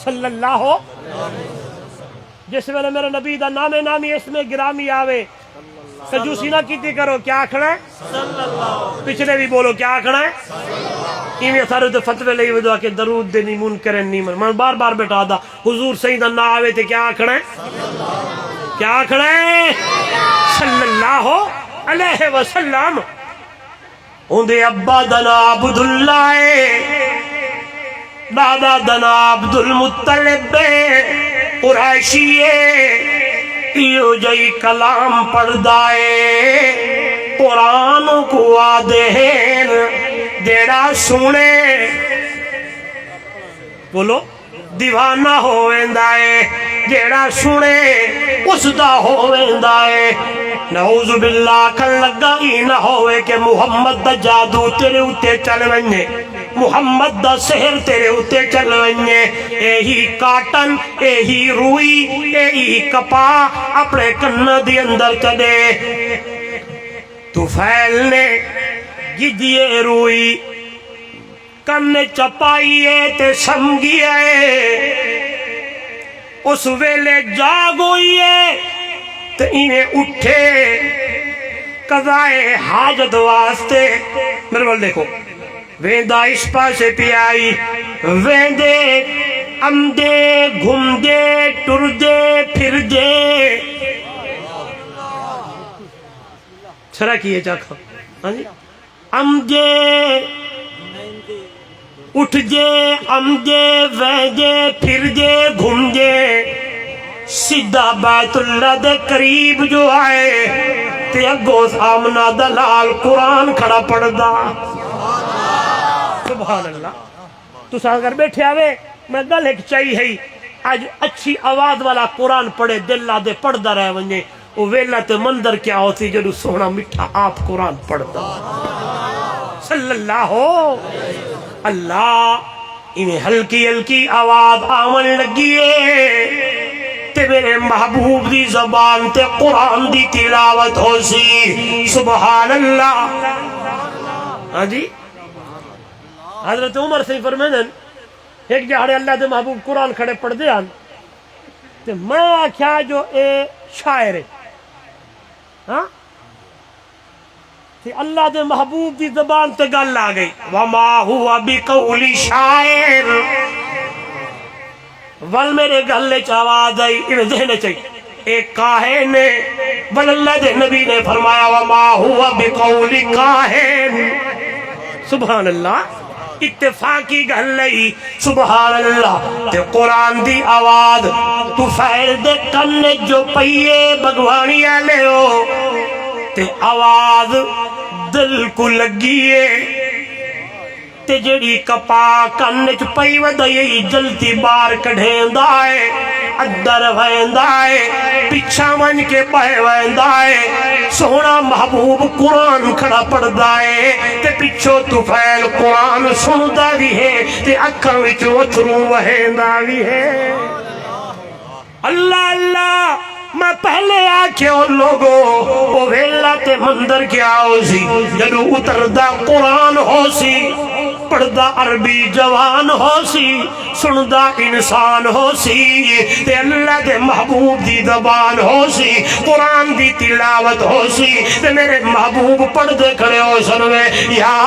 صلی اللہ ہو جس ویلے میرے نبی دا نام نامی اس میں گرامی آوے سجوسی نہ کیتی کرو کیا آکھنا ہے پچھلے بھی بولو کیا آکھنا ہے ایمی سارے تو فتوے لئی ودعا کہ درود دے نہیں منکرن نہیں من بار بار بیٹھا دا حضور سیدہ نہ آوے تھے کیا آکھنا ہے کیا آکھنا ہے صلی اللہ علیہ وسلم اندے ابا دنا عبداللہ دادا دنا عبدالمطلب قریشی یہ جائی کلام پڑھ دائے قرآن کو آدھین جیڑا سنے بولو دیوانہ ہوویندا ہے، جیڑا سنے اس دا ہوویندا ہے۔ نعوذ باللہ کھن لگا ہی نہ ہوئے کہ محمد دا جادو تیرے اتے چل ونجے، محمد دا سحر تیرے اتے چل ونجے، ایہی کاٹن، ایہی روئی، ایہی کپا اپنے کن دی اندر چلے۔ طفیل نے گدیے روئی کن چپائیے تے سمگیے، اس ویلے جاگوئیے تے انہیں اٹھے قضائے حاجت واسطے۔ میرے بول دیکھو ویندہ اس پاسے پی آئی، ویندے امدے گھومدے ٹردے پھردے، سرا کیے چاکھا امدے اٹھ جے امدے ویندے پھردے گھومدے، سیدھا بیت اللہ دے قریب جو آئے تے اگو سامنا دلال قرآن کھڑا پڑھ دا۔ سبحان اللہ۔ تو ساتھ کر بیٹھے آوے میں گل ایک چاہی ہے آج اچھی آواز والا قرآن پڑھے دل لا دے پڑھ دا رہے ونجے، وہ ویلہ تے مندر کیا ہوتی جو سونا مٹھا آپ قرآن پڑھ دا صلی اللہ ہو اللہ۔ انہیں ہلکی ہلکی آواز آمن لگیے تے میرے محبوب دی زبان تے قرآن دی تلاوت ہو سی۔ سبحان اللہ۔ ہاں جی حضرت عمر سے فرمیدن ایک جہاڑے اللہ دے محبوب قرآن کھڑے پڑھ دے آن تے میں آکھیا جو اے شاعر ہے، ہاں تے اللہ دے محبوب دی زبان تے گل آ گئی، وما ہوا بقول شاعر، ول میرے گلے چاواز آئی انہیں ذہن چاہیے ایک کاہن نے، بل اللہ دے نبی نے فرمایا وما ہوا بقول کاہن۔ سبحان اللہ، اتفاقی گل لئی سبحان اللہ۔ تے قرآن دی آواز طفیل دے کن جو پئیے بگوانی آلے ہو تے آواز دل کو لگیے تے جڑی کپا کنچ پئی ودائی جلتی بار کڑھیں دائے، ادر وین دائے، پچھا من کے پہ وین دائے، سونا محبوب قرآن کھڑا پڑ دائے تے پچھو طفیل قرآن سن دا بھی ہے تے اکھاں وچوں اتھروں وہین دا بھی ہے۔ اللہ اللہ، میں پہلے آکھے ان لوگوں وہ ویلہ تے مندر کیا ہو سی جدو اتردہ قرآن ہو سی، پڑھدہ عربی جوان ہو سی، سندہ انسان ہو سی، تے اللہ دے محبوب دی زبان ہو سی، قرآن دی تلاوت ہو سی، تے میرے محبوب پڑھ دے کھڑے ہو سنوے یا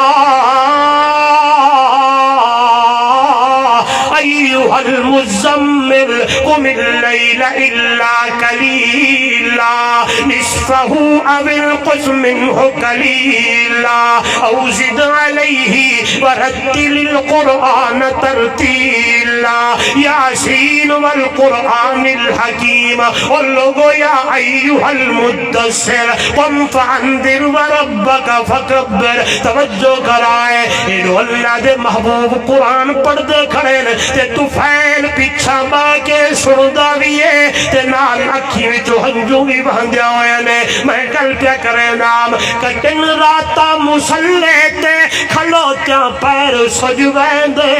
ایوہ المزمل قم اللیل الا قلیلا نصفہ او انقص منہ قلیلا او زد علیہ ورتل القرآن ترتیلا یاسین والقرآن الحکیم اور لوگو یا ایوہ المدثر قم فانذر وربک فکبر۔ توجہ کرائے انہو اللہ دے محبوب قرآن پڑھ دے کھڑے تے طفیل پیچھا با کے سندا بھی ہے تے نال اکھی وچوں ہنجو بھی بہندیا ہوئے نے۔ میں کل پیا کرے نام کٹن راتا مسلے تے کھلوتیاں پیر سج ویندے،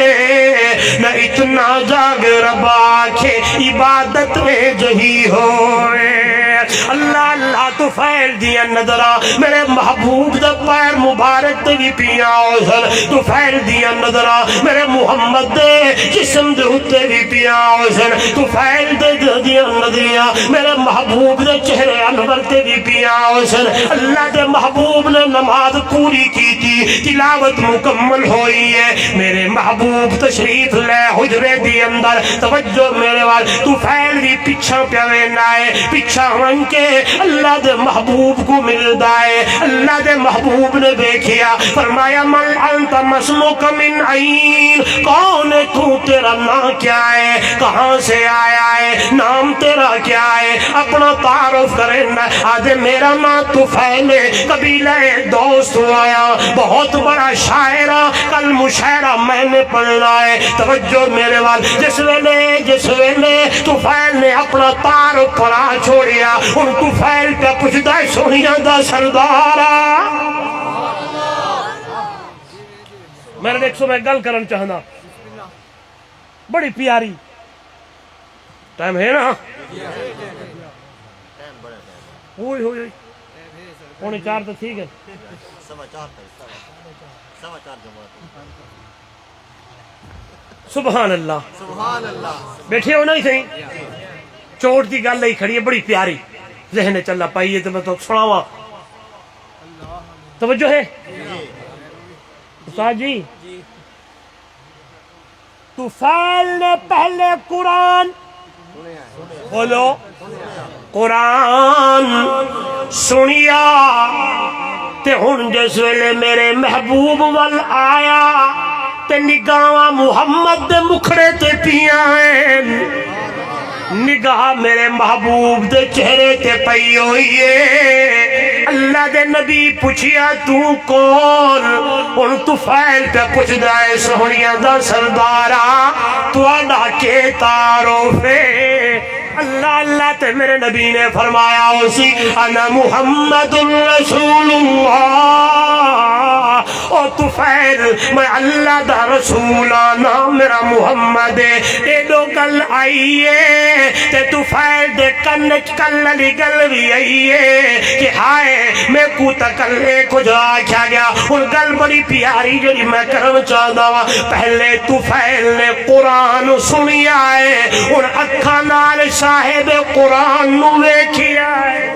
نہ اتنا جاگ ربا کے عبادت میں جہی ہوئے۔ اللہ اللہ طفیل دیا نظرہ میرے محبوب دا پیر مبارک تے بھی پیا اوزن، طفیل دیا نظرہ میرے محمد دے جسم دے ہوتے بھی پیا اوزن، طفیل دے دیا نظریہ میرے محبوب دے چہرے انور تے بھی پیا اوزن۔ اللہ دے محبوب نے نماز پوری کی تھی، تلاوت مکمل ہوئی ہے، میرے محبوب تشریف لے حجرے دی اندر۔ توجہ میرے وال طفیل بھی پیچھا پیوے نائے، پیچھا من کے اللہ دے محبوب کو مل دائے۔ اللہ دے محبوب نے دیکھیا فرمایا من انت مسمک من عین، کون ہے تو تیرا نام کیا ہے، کہاں سے آیا ہے، نام تیرا کیا ہے، اپنا تعارف کرنا۔ آدھے میرا نام طفیل ہے، قبیلہ دوست آیا، بہت بڑا شاعرہ، کل مشاعرہ میں نے پڑھنا ہے۔ توجہ میرے وال، جس ویلے طفیل نے اپنا تعارف پڑا چھوڑیا، ان طفیل پہ پوچھتا ہے سونیاں دا سردارا۔ میں نے 100 میں گل کرن چاہنا، بڑی پیاری ٹائم ہے نا، ہوئی ہوئی پونے 4 تو ٹھیک ہے، سبحان اللہ، بیٹھے ہو نہیں صحیح، چوٹ کی گل ہی کھڑی ہے بڑی پیاری، ذہن چلا پائیے تو میں تو سناوا، توجہ ہے استاد جی۔ طفیل نے پہلے قرآن بولو، قرآن سنیا تے ہن جس ویلے میرے محبوب وال آیا تے نگاہاں محمد دے مکھڑے تے پیاں ہیں، نگاہ میرے محبوب دے چہرے تے پئی ہوئی ہے۔ اللہ دے نبی پوچھیا تو کون، ان طفیل پہ پوچھدا ہے سونیاں دا سردارا تواڈا کے تعارف ہے؟ اللہ تے میرے نبی نے فرمایا اسی انا محمد رسول اللہ، او طفیل میں اللہ دا رسول آنا، میرا محمد ہے۔ ایڈو گل آئیے تے طفیل دے کنچ کل علی گل بھی آئیے کہ ہائے میں کو تکلے کچھ آکھا گیا۔ ان گل بڑی پیاری جڑی میں کرنا چاہتا ہوں، پہلے طفیل نے قرآن سنیا ہے، ان اکھاں نال صاحب قرآن نو ویکھیا ہے،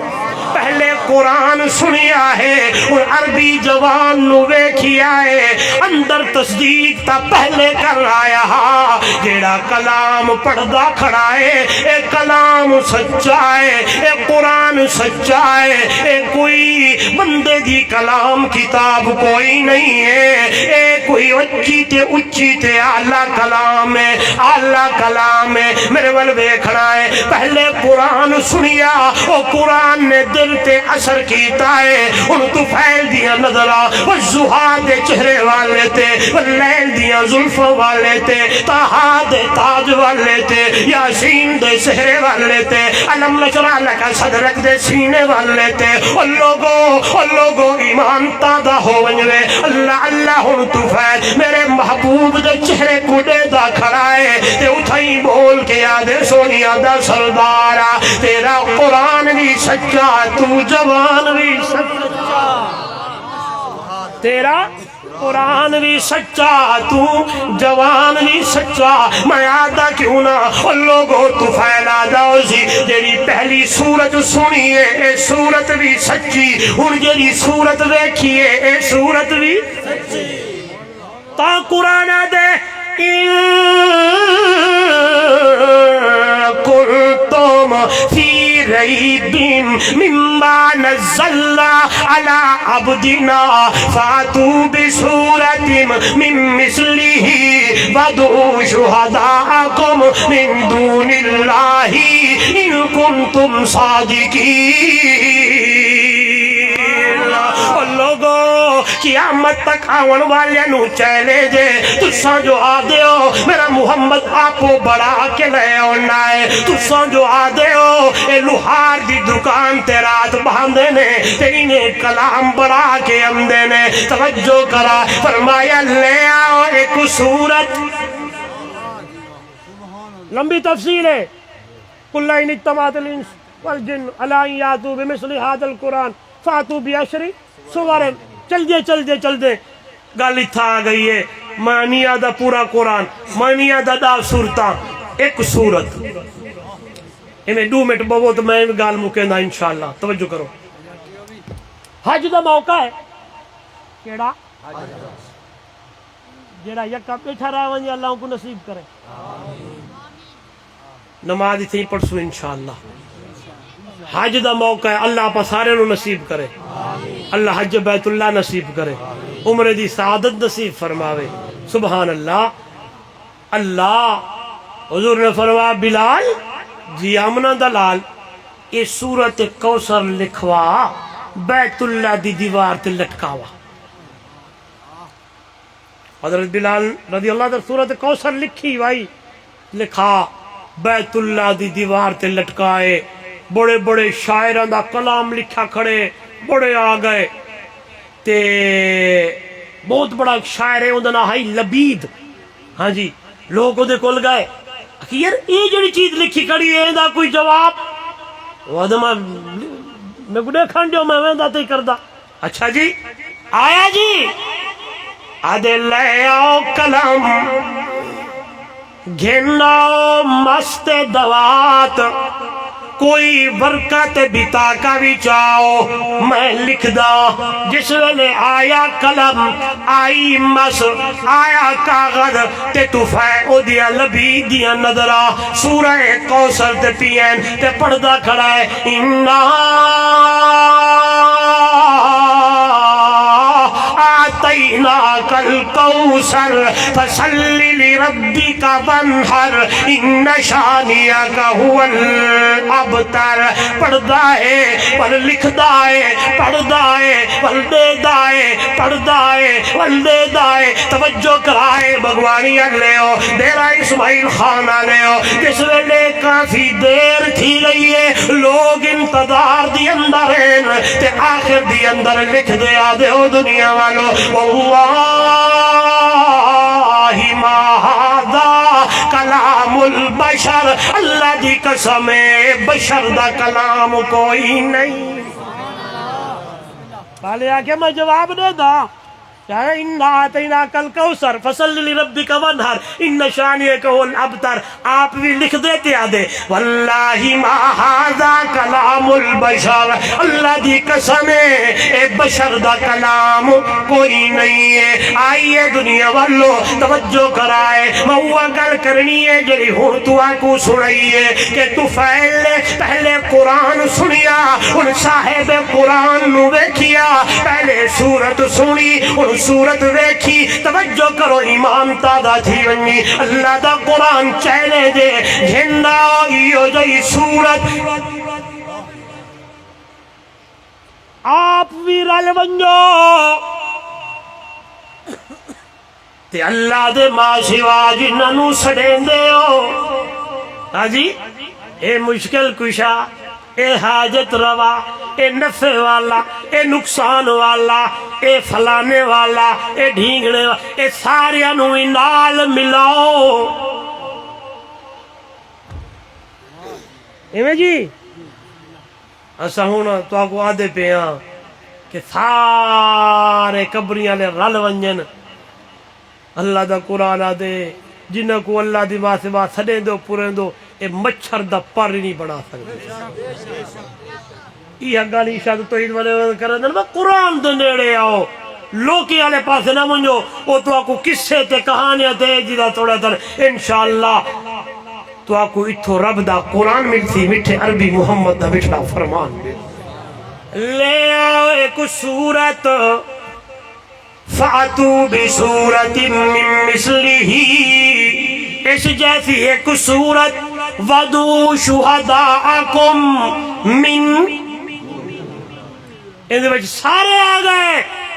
پہلے قرآن سنیا ہے، اور عربی جوان نو ویکھیا ہے، اندر تصدیق تا پہلے کر آیا ہاں، جیڑا کلام پڑھدا کھڑا ہے اے کلام سچا ہے، اے قرآن سچا ہے، اے کوئی بندے دی کلام کتاب کوئی نہیں ہے، اے کوئی اچھی تے اعلیٰ کلام ہے، اعلیٰ کلام ہے۔ میرے ول ویکھنا ہے، پہلے قرآن سنیا، او قرآن نے دل تے اثر کیتا ہے، ان طفیل دیاں نظرہ والزہا دے چہرے والے تے، واللیل دیاں زلف والے تے، طہا دے تاج والے تے، یاسین دے سہرے والے تے، علم نشرح لکا صدرک دے سینے والے تے، ان لوگوں ایمان تازہ ہو ونجوے، اللہ اللہ ہن طفیل میرے محبوب دے چہرے کوڈے دا کھڑا ہے تے اتھائی بول کے آدھے سونیا دا سردارا تیرا قرآن بھی سچا تو جوان بھی سچا، تیرا قرآن بھی سچا تو جوان بھی سچا، میں آدھا کیوں نہ ان لوگوں طفیل آدھا سی جیڑی پہلی سورت سنیے اے سورت بھی سچی، ان جیڑی سورت دیکھیے اے سورت بھی سچی، تا قرآن دے کنتم فی ریب مما نزلنا علی عبدنا فاتوا بسورت من مثلہ وادعوا شہداءکم من دون اللہ ان کنتم صادقین۔ لوگوں قیامت تک آون والے نو چلے جے تساں جو آدھے ہو میرا محمد آپ بڑھا کے لے ہونا ہے، تساں جو آدھے ہو اے لوہار دی دکان تے رات باندھے نے تینے کلام بڑھا کے آمدے نے، توجہ کرا فرمایا لے آؤ ایک سورت، لمبی تفصیل ہے، قل ان اجتمعت الانس والجن علی ان یاتوا بمثل ھذا القرآن فاتوا بعشر سور، چل دے گل اتھا آ گئی ہے، مانیہ دا پورا قرآن، مانیہ دا سورتاں ایک سورت، انہیں 2 منٹ بہت میں گال مکیندہ انشاءاللہ، توجہ کرو۔ حج دا موقع ہے، کیڑا جیڑا یکا بیٹھا رہا ونجے اللہ کو نصیب کرے، نماز اتنی پڑھسو انشاءاللہ، حج دا موقع ہے، اللہ پا سارے نو نصیب کرے، اللہ حج بیت اللہ نصیب کرے، عمر دی سعادت نصیب فرماوے، سبحان اللہ۔ اللہ حضور نے فرمایا بلال جی آمنہ دلال یہ سورت کوثر لکھوا بیت اللہ دی دیوار تے لٹکاوا. حضرت بلال رضی اللہ عنہ سورت کوثر لکھی بھائی لکھا بیت اللہ دی دیوار تے لٹکائے. بڑے بڑے شاعراں دا کلام لکھا کھڑے بڑے آ گئے تے بہت بڑا شاعر ہے اوندا نام ہے لبید. ہاں جی لوگ اودے کول گئے کہ یار یہ جڑی چیز لکھی کھڑی ہے ایندا کوئی جواب وادما میں کو دیکھن جو میں ویندا تے کردا. اچھا جی آیا جی آدے لے آؤ کلام گھناؤ مست دوات کوئی برکت بتا کا بھی چاہو میں لکھ دا. جس ویلے آیا قلم آئی مس آیا کاغذ تے تفے او دیا لبی دیا نظرہ سورہ کوثر تے پین تے پڑھدا کھڑا ہے انا آتیناک الکوثر فصل لربک وانحر ان شانئک هو الابتر. پڑھدا ہے پر لکھدا ہے پڑھدا ہے پر دیدا ہے پڑھدا ہے پر دیدا ہے. توجہ کرائے بھگوانی لیو ڈیرہ اسماعیل خان لیو جس ویلے کافی دیر تھی رہی ہے لوگ انتظار دی اندر ہیں تے آخر دی اندر لکھ دیا دے او دنیا والو واللہ ما ھذا کلام البشر اللہ دی قسم ہے بشر دا کلام کوئی نہیں. پہلے آکے میں جواب دے دا اِنَّا آتَيْنَاكَ الْكَوْثَرَ فَصَلِّ لِرَبِّكَ وَانْحَرْ إِنَّ شَانِئَكَ هُوَ الْأَبْتَرُ. آپ بھی لکھ دیتے آدھے واللہ ما ھذا کلام البشر اللہ دی قسم ہے اے بشر دا کلام کوئی نہیں ہے. آئیے دنیا والو توجہ کرائے مہوا گل کرنی ہے جلی ہون تو آکو سنائی ہے کہ تو پہلے قرآن سنیا ان صاحب قرآن نو بیکھیا پہلے سورت سنی ان سورت ویکھی. توجہ کرو ایمان تازہ تھی ونی اللہ دا قرآن چیلے دے جھنڈا ایو جئی سورت آپ بھی رل ونجو تے اللہ دے ماں سوا جنہوں سڑیں دے ہو. ہاں جی اے مشکل کشا اے حاجت روا اے نفع والا اے نقصان والا اے فلانے والا اے ڈھینگنے والا اے سارے انہوں نال ملاؤ. ایمیں جی ایسا ہونا تو آپ کو آدھے پہ ہاں کہ سارے قبریاں لے رل ونجن اللہ دا قرآن آدھے جنہ کو اللہ دی ماں سے ماں سڑیں دو پوریں دو اے مچھر دا پر نہیں بنا سکتے. یہ گالی شاید توحید والے کرنے میں قرآن دے نیڑے آؤ لوکی والے پاسے نہ منجو وہ تو آپ کو قصے تے کہانیاں تے جدا تھوڑا تر انشاءاللہ تو آپ کو اتھو رب دا قرآن ملتی میٹھے عربی محمد دا بٹھڑا فرمان لے آؤ ایک سورت فَأْتُوا بِسُورَةٍ مِّن مِثْلِهِ اس جیسی ایک سورت وَدُوا شُهَدَاءَكُمْ مِن ان وچ سارے آ گئے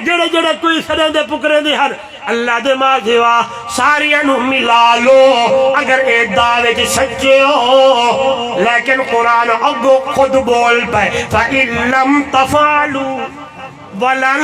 جڑے جڑے کوئی سڑے دے پکرے دے ہر اللہ دے ماں جوا ساریاں نو ملا لو اگر اے دعوے چ سچے ہو. لیکن قرآن اگو خود بول پے فَإِن لَمْ تَفْعَلُوا وَلَن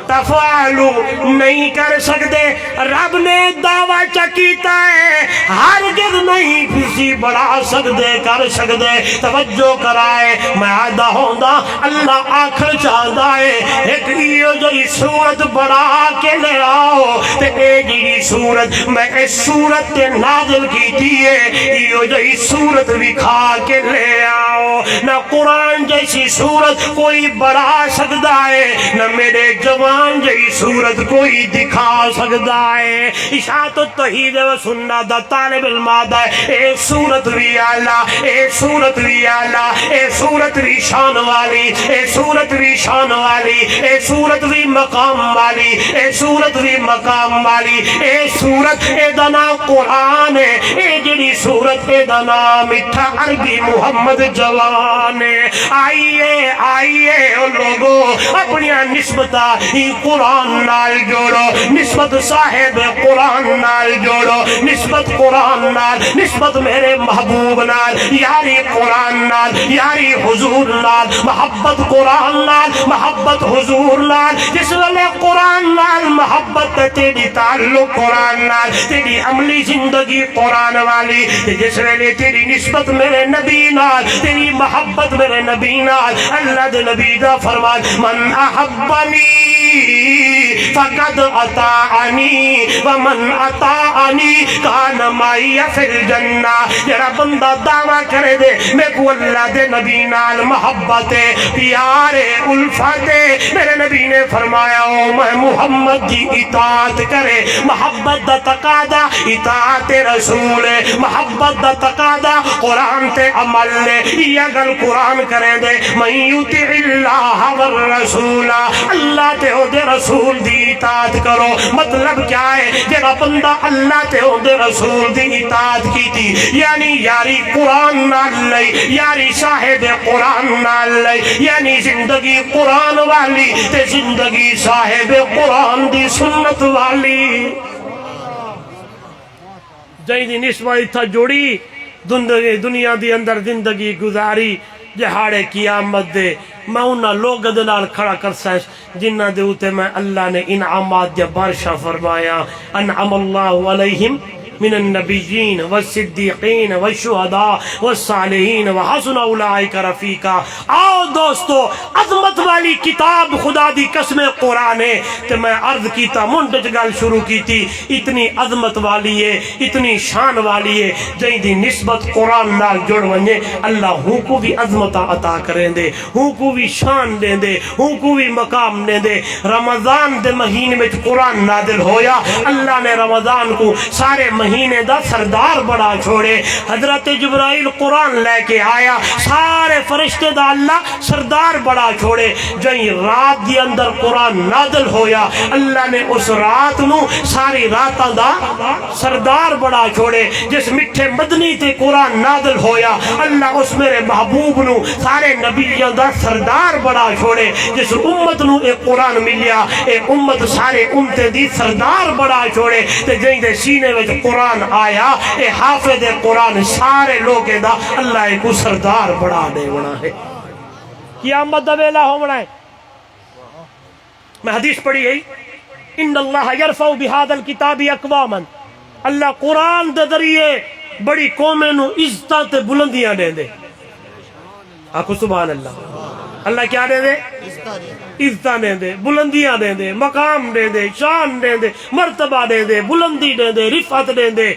تَفْعَلُوا نہیں کر سکتے رب نے دعویٰ چکیتا ہے ہرگز نہیں کسی بڑھا سکتے کر سکتے. توجہ کرائے میں آدھا ہوندہ اللہ آخر چاہتا ہے ایک ایو جی صورت بڑھا کے لے آؤ تے اے جی صورت میں اس صورت تے نازل کی دیئے ایو جی صورت بھی کھا کے لے آؤ. نہ قرآن جیسی صورت کوئی بڑھا سکتا ہے نہ میرے جوان جئی صورت کوئی دکھا سکتا ہے. اشاعت التوحید و سنت دا طالب المادہ اے صورت بھی آلہ اے صورت بھی آلہ اے صورت بھی شان والی اے صورت بھی شان والی اے اے سورت بھی مقام والی، اے سورت بھی مقام والی، اے سورت اے دا نام قرآن ہے، اے جڑی سورت اے دا نام میٹھا عربی محمد جوان ہے۔ آئیے آئیے لوگو اپنی نسبتہ ہی قرآن نال جوڑو، نسبت صاحب قرآن نال جوڑو، نسبت قرآن نال، نسبت میرے محبوب نال، یاری قرآن نال، یاری حضور نال، محبت قرآن نال، محبت حضور نال۔ جس ویلے قرآن نال محبت تیری تعلق قرآن نال، تیری عملی زندگی قرآن والی، جس ویلے تیری نسبت میرے نبی نال، تیری محبت میرے نبی نال، اللہ دے نبی دا فرمان من احبنی فقد اطاعنی ومن اطاعنی کان معی فی الجنہ۔ جڑا بندہ دعویٰ کرے دے میں کو اللہ دے نبی نال محبت ہے، پیار ہے، الفت ہے، میرے نبی نے فرمایا او میں محمد دی اطاعت کرے۔ محبت دا تقاضا اطاعت رسول ہے، محبت دا تقاضا قرآن تے عمل ہے۔ یہ گل قرآن کرے دے من یطع اللہ والرسول، اللہ تے او دے رسول دی اطاعت کرو۔ مطلب کیا ہے؟ جڑا بندہ اللہ تے او دے رسول دی اطاعت کی تھی، یعنی یاری قرآن نال لئی، یاری صاحب قرآن نال لئی، یعنی زندگی قرآن والی تے زندگی صاحب قرآن دی سنت والی۔ جائیں دی نسبت تھا جوڑی دنیا دی اندر زندگی گزاری، جہاڑے قیامت دے میں انہاں لوگ دے نال کھڑا کر سائیں جنہ دے اوتے میں اللہ نے انعامات دے بارشا فرمایا۔ انعم اللہ علیہم من النبیین والصدیقین والشہداء والصالحین وحسن اولئک رفیقا۔ آؤ دوستو، عظمت والی کتاب خدا دی قسم قرآن ہے۔ تو میں عرض کیتا منڈج گل شروع کی تھی، اتنی عظمت والی ہے، اتنی شان والی ہے، جہیں دی نسبت قرآن نال جڑ ونجے اللہ ہوں کو بھی عظمت عطا کریں دے، ہوں کو بھی شان دیں دے، ہوں کو بھی مقام دیں دے۔ رمضان دے مہینے میں قرآن نازل ہویا، اللہ نے رمضان کو سارے مہینے دا سردار بڑا چھوڑے۔ حضرت جبرائیل قرآن لے کے آیا، سارے فرشتے دا اللہ سردار بڑا چھوڑے۔ جہیں رات دی اندر قرآن نازل ہویا، اللہ نے اس رات نو ساری راتاں دا سردار بڑا چھوڑے۔ جس مٹھے مدنی تے قرآن نازل ہویا، اللہ اس میرے محبوب نو سارے نبیوں دا سردار بڑا چھوڑے۔ جس امت نو اے قرآن ملیا، اے امت سارے امتے دی سردار بڑا چھوڑے۔ تے جہیں دے سینے وچ قرآن آیا، اے حافظ قرآن سارے لوگ دا اللہ کو سردار بڑا دے بنا ہے۔ قیامت دا ویلا ہونا ہے۔ میں حدیث پڑھی ہے، ان اللہ یرفع بہذا الکتاب اقواما، اللہ قرآن دے ذریعے بڑی قومیں نو عزتاں تے بلندیاں دے دے۔ آکھو سبحان اللہ۔ اللہ کیا دے دے؟ عزتاں دے دے، بلندیاں دے دے، مقام دے دے، شان دے دے، مرتبہ دے دے، بلندی دے دے، رفعت دے دے۔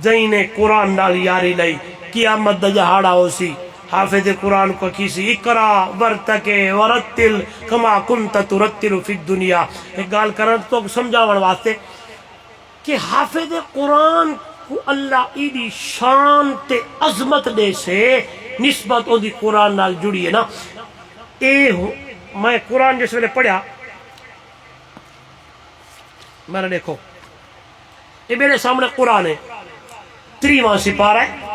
جہیں نے قرآن نال یاری لئی، قیامت دا جہاڑا ہو سی، حافظ قرآن کو کسی اقرا ورتکے ورتل کما کنت ترتل فی الدنیا۔ ایک گال کرن تو سمجھاون واسطے کہ حافظ قرآن کو اللہ ایدی شان تے عظمت دے سے نسبت او دی قرآن نال جڑی ہے نا۔ میں قرآن جس ویلے پڑھیا، میں نے دیکھو یہ میرے سامنے قرآن ہے، 3واں سپارہ ہے،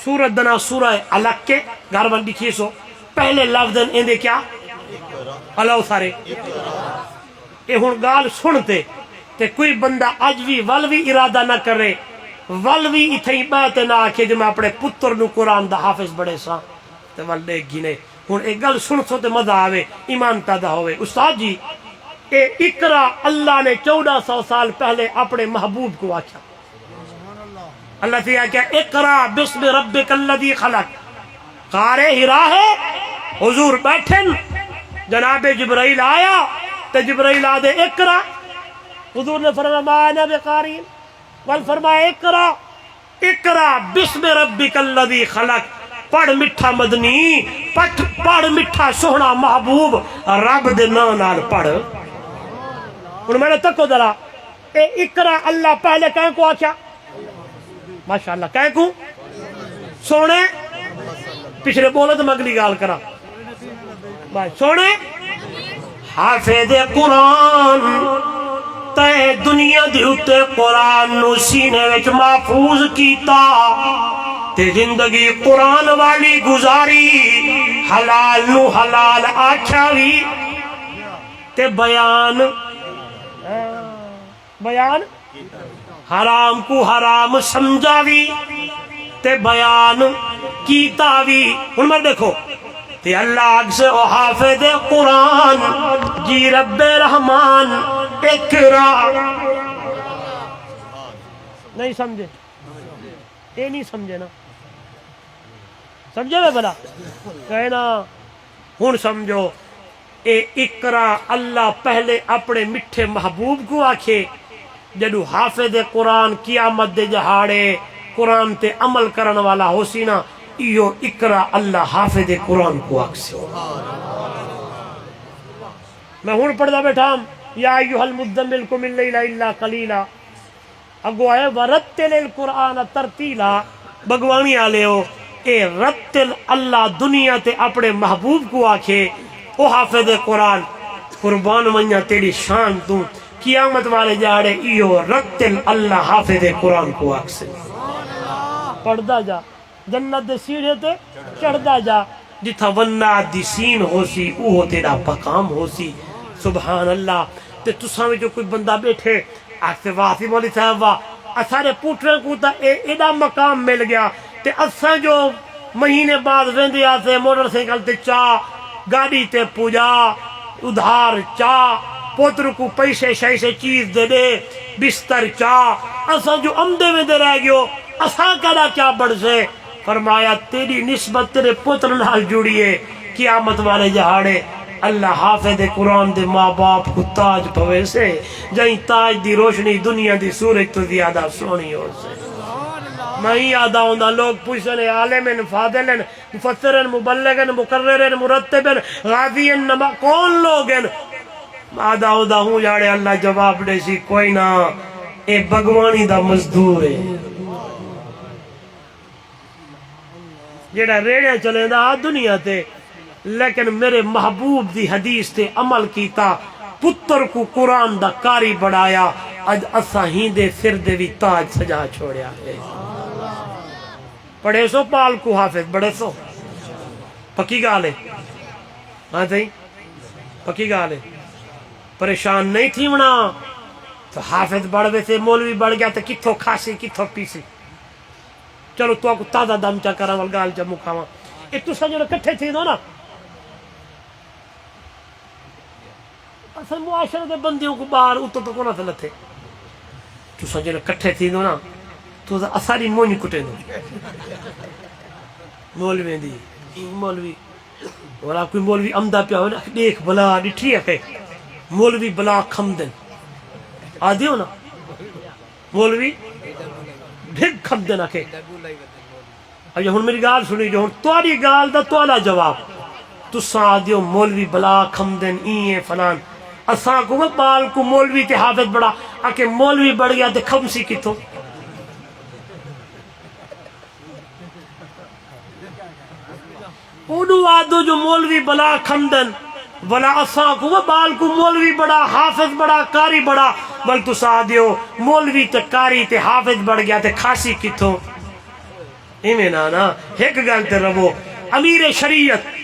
سورت دنا سورہ علق کے گھر بن لکھیے سو پہلے لفظ اندے کیا اللہ سارے اے ہن گال سنتے تے کوئی بندہ اج بھی ول بھی ارادہ نہ کرے، ول بھی اتھے بات نہ آکھے جو میں اپنے پتر نو قرآن دا حافظ بڑے سا تے ول دے گنے۔ ہن ایک گل سن سو تے مزہ آوے، ایمان پیدا ہوئے۔ استاد جی اے اقرا اللہ نے 1400 سال پہلے اپنے محبوب کو آکھا، اللہ سے کیا اقرا بسم ربک الذی خلق۔ قارئ ہرا ہے، حضور بیٹھن، جناب جبرائیل آیا تو جبرائیل آدھے اقرا، حضور نے فرمایا ما انا بقاری، ول فرمایا اقرا اقرا بسم ربک الذی خلق۔ پڑھ میٹھا مدنی، پڑھ میٹھا سوہنا محبوب، رب دے نام نال پڑھ۔ ہن میں نے تکو ذرا اے اقرا اللہ پہلے کہیں کو آکھیا؟ ماشاءاللہ کہیں کو سونے پچھلے بولے تو میں اگلی گال کرا سونے حافظ قرآن تے دنیا دے اتے قرآن نو سینے وچ محفوظ کیتا تے زندگی قرآن والی گزاری حلال نو حلال آکھیا وی تے بیان حرام کو حرام سمجھا وی تے بیان کیتا وی. ہن میں دیکھو تے اللہ آگ سے او حافظ قرآن جی رب رحمان اقرا نہیں سمجھے اے نہیں سمجھے نا سمجھے میں بلا کہنا ہن سمجھو اے اقرا اللہ پہلے اپنے مٹھے محبوب کو آکھے جدو حافظ قرآن قیامت دے جہاڑے قرآن تے عمل کرن والا ہو سی نا ایو اقرا اللہ حافظ قرآن کو آکھے. میں ہون پڑھدا بیٹھا ہوں یا ایوہ المزمل قم اللیل الا قلیلا اگو آئے ورتل القرآن ترتیلا بگوانی آلے ہو اے رتل اللہ دنیا تے اپنے محبوب کو آکھے او حافظ قرآن قربان منیا تیری شان تو قیامت والے جاڑے ایو رتل اللہ حافظ قرآن کو آکھے. پڑھدا جا جنت دے سیڑھے تے چڑھدا جا جتھا ونات دی سین ہو سی اوہ تیرا مقام ہو سی. سبحان اللہ. تے تساں میں جو کوئی بندہ بیٹھے آکھتے واسی مولی صاحب واہ اسارے پوٹرے کو تا ایڈا مقام مل گیا تے اساں جو مہینے بعد ویندے آتے موٹر سائیکل تے چاہ گاڑی تے پوجا ادھار چاہ پوتر کو پیسے شیسے چیز دے دے بستر چاہ اساں جو امدے میں دے رہ گیو اساں کڑا کیا بڑھ سے. فرمایا تیری نسبت تیرے پتر نال جڑیے قیامت والے جہاڑے اللہ حافظ قرآن دے ماں باپ کو تاج پوے سے جائیں تاج دی روشنی دنیا دی سورج تو زیادہ سونی ہو سے. میں ہی یاد آؤں دا لوگ پوچھنے عالمین فاضلین مفسرین مبلغین مقررین مرتبین غازین نما کون لوگ ہیں یاد آؤں دا ہوں جاڑے اللہ جواب دے سی کوئی نہ اے بگوانی دا مزدور ہے جیڑا ریڑیاں چلے دا دنیا تے لیکن میرے محبوب دی حدیث تے عمل کیتا پتر کو قرآن دا کاری بڑھایا اج اسا ہی دے سر دے بھی تاج سجا چھوڑیا ہے. پڑھے سو پال کو حافظ بڑے سو پکی گالے ہاں تھی پکی گالے پریشان نہیں تھی منا تو حافظ بڑھ ویسے مولوی بڑھ گیا تو کتھو کھاسی کتھو پیسی. چلو تو آپ کو تازہ دم چا کرا والگال چا مکھاواں ایک تو سجڑ کٹھے تھی دو نا اصل معاشرے دے بندیوں کو باہر اتو تو کونا تھا لتھے تو سجڑ کٹھے تھی دو نا تو اثاری مونی کٹے دو مولوی دی مولوی اور آپ کوئی مولوی امدہ پیا ہونا دیکھ بلا ڈٹھی ہے مولوی بلا کھم دن آدھی ہو نا مولوی بھگ کھم دن آکے اب یہ ہن میری گال سنی جو ہن تواری گال دا توالا جواب تو ساں دیو مولوی بلا کھم دن این فلان اساں کو بال کو مولوی تے حافظ بڑا آکے مولوی بڑھ گیا تے کھمسی کی تو اونو آدھو جو مولوی بلا کھمدن ولا اساں کو بال کو مولوی بڑا حافظ بڑا کاری بڑا بل تو سا دیو مولوی تے کاری تے حافظ بڑھ گیا تے کھاسی کتھو ایمیں نانا ایک گل تے ربو امیر شریعت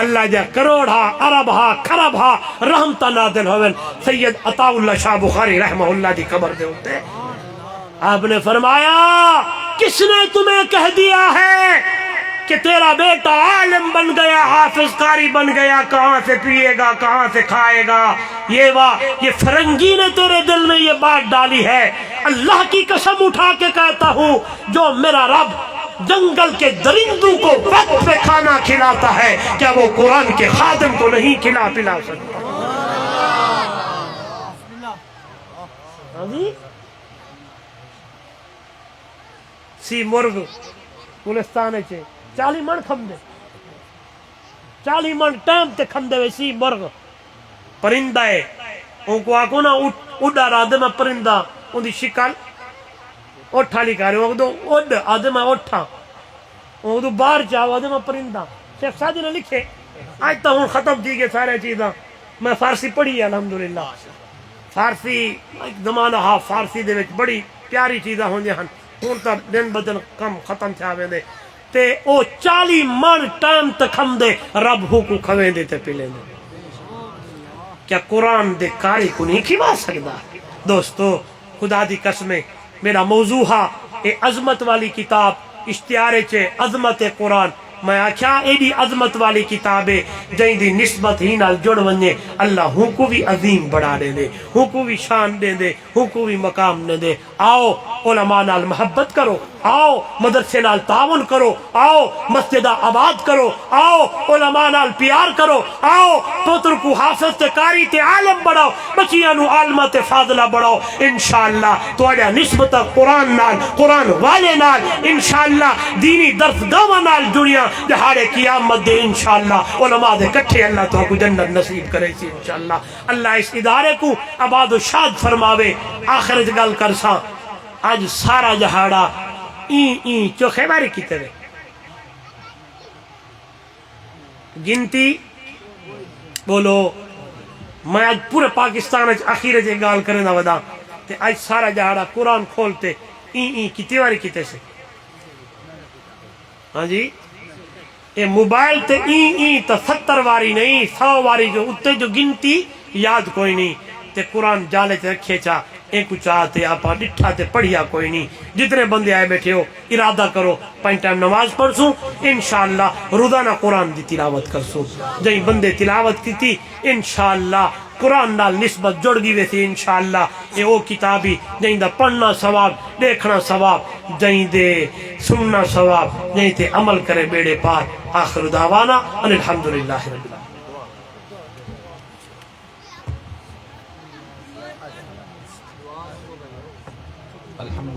اللہ جا کروڑا عرب ہا کھرب ہا رحمتہ نادل ہوئن سید عطا اللہ شاہ بخاری رحمہ اللہ دی قبر دے ہوتے آپ نے فرمایا کس نے تمہیں کہہ دیا ہے کہ تیرا بیٹا عالم بن گیا حافظ قاری بن گیا کہاں سے پیے گا کہاں سے کھائے گا یہ فرنگی نے تیرے دل میں یہ بات ڈالی ہے. اللہ کی قسم اٹھا کے کہتا ہوں جو میرا رب جنگل کے درندوں کو وقت پہ کھانا کھلاتا ہے کیا وہ قرآن کے خادم کو نہیں کھلا پلا سکتا؟ سی مرغ گلستان چھے 40 من کھم دے 40 من ٹائم تے کھم دے سی مرغ پرندہ ہے ان کو آکو نا اڈا رادے میں پرندہ ان دی شکل اٹھا لکھا رہے ہیں اڈ آدھے میں اٹھا ان کو باہر چاہو آدھے میں پرندہ شیخ سادی نے لکھے آج تو ہوں ختم تھی گئے سارے چیزاں. میں فارسی پڑھی ہے الحمدللہ. فارسی ایک زمانہ ہا فارسی دے وچ بڑی پیاری چیزاں ہوندیاں ہن. ہوں تو دن بدن کم ختم تھیا ویندے تے او 40 من ٹائم تک کھمدے رب ہو کو کھویندے تے پیلیندے. کیا قرآن دے کاری کو نہیں کھوا سکدا؟ دوستو خدا دی قسمیں میرا موضوع ہا اے عظمت والی کتاب اشتہارے چے عظمت قرآن. میں آکھیا ایڈی عظمت والی کتاب ہے جہیں دی نسبت ہی نال جڑ ونجے اللہ ہوں کو بھی عظیم بڑھا دے دے, ہوں کو بھی شان دے دے, ہوں کو بھی مقام دے دے. آؤ علماء نال محبت کرو, آؤ مدرسے نال تعاون کرو, آؤ مسجدہ آباد کرو, آؤ علماء نال پیار کرو, آؤ پتر کو حافظ تے قاری تے عالم بڑھاؤ, بچیاں نو عالمہ تے فاضلہ بڑھاؤ. انشاءاللہ تواڈا نسبت قرآن نال, قرآن والے نال, انشاءاللہ دینی درس گاواں نال جڑیاں دہاڑے قیامت دے انشاءاللہ علماء دے کٹھے اللہ تو کو جنت نصیب کرے سی انشاءاللہ. اللہ اس ادارے کو آباد و شاد فرماوے. آخر وچ گل کرساں, اج سارا جہاڑا این چوکھے باری کیتے وے گنتی بولو. میں اج پورے پاکستان اچ اخیر وچ گل کرے دا ودا تے اج سارا جہاڑا قرآن کھولتے این کیتے باری کیتے سے. ہاں جی اے موبائل تے این تا 70 واری نہیں 100 واری جو اتے جو گنتی یاد کوئی نہیں تے قرآن جالے تے رکھے چا اے کو چاہتے آپا ڈٹھا تے پڑھیا کوئی نہیں. جتنے بندے آئے بیٹھے ہو ارادہ کرو 5 ٹائم نماز پڑھسوں انشاءاللہ روزانہ قرآن دی تلاوت کرسوں. جہیں بندے تلاوت کی تھی انشاءاللہ قرآن نال نسبت جڑ گئی ویسی انشاءاللہ. یہ وہ کتابی جہیں دا پڑھنا ثواب, دیکھنا ثواب, جہیں دے سننا ثواب, جہیں تے عمل کرے بیڑے پار. آخر دعوانا ان الحمدللہ رب العالمین.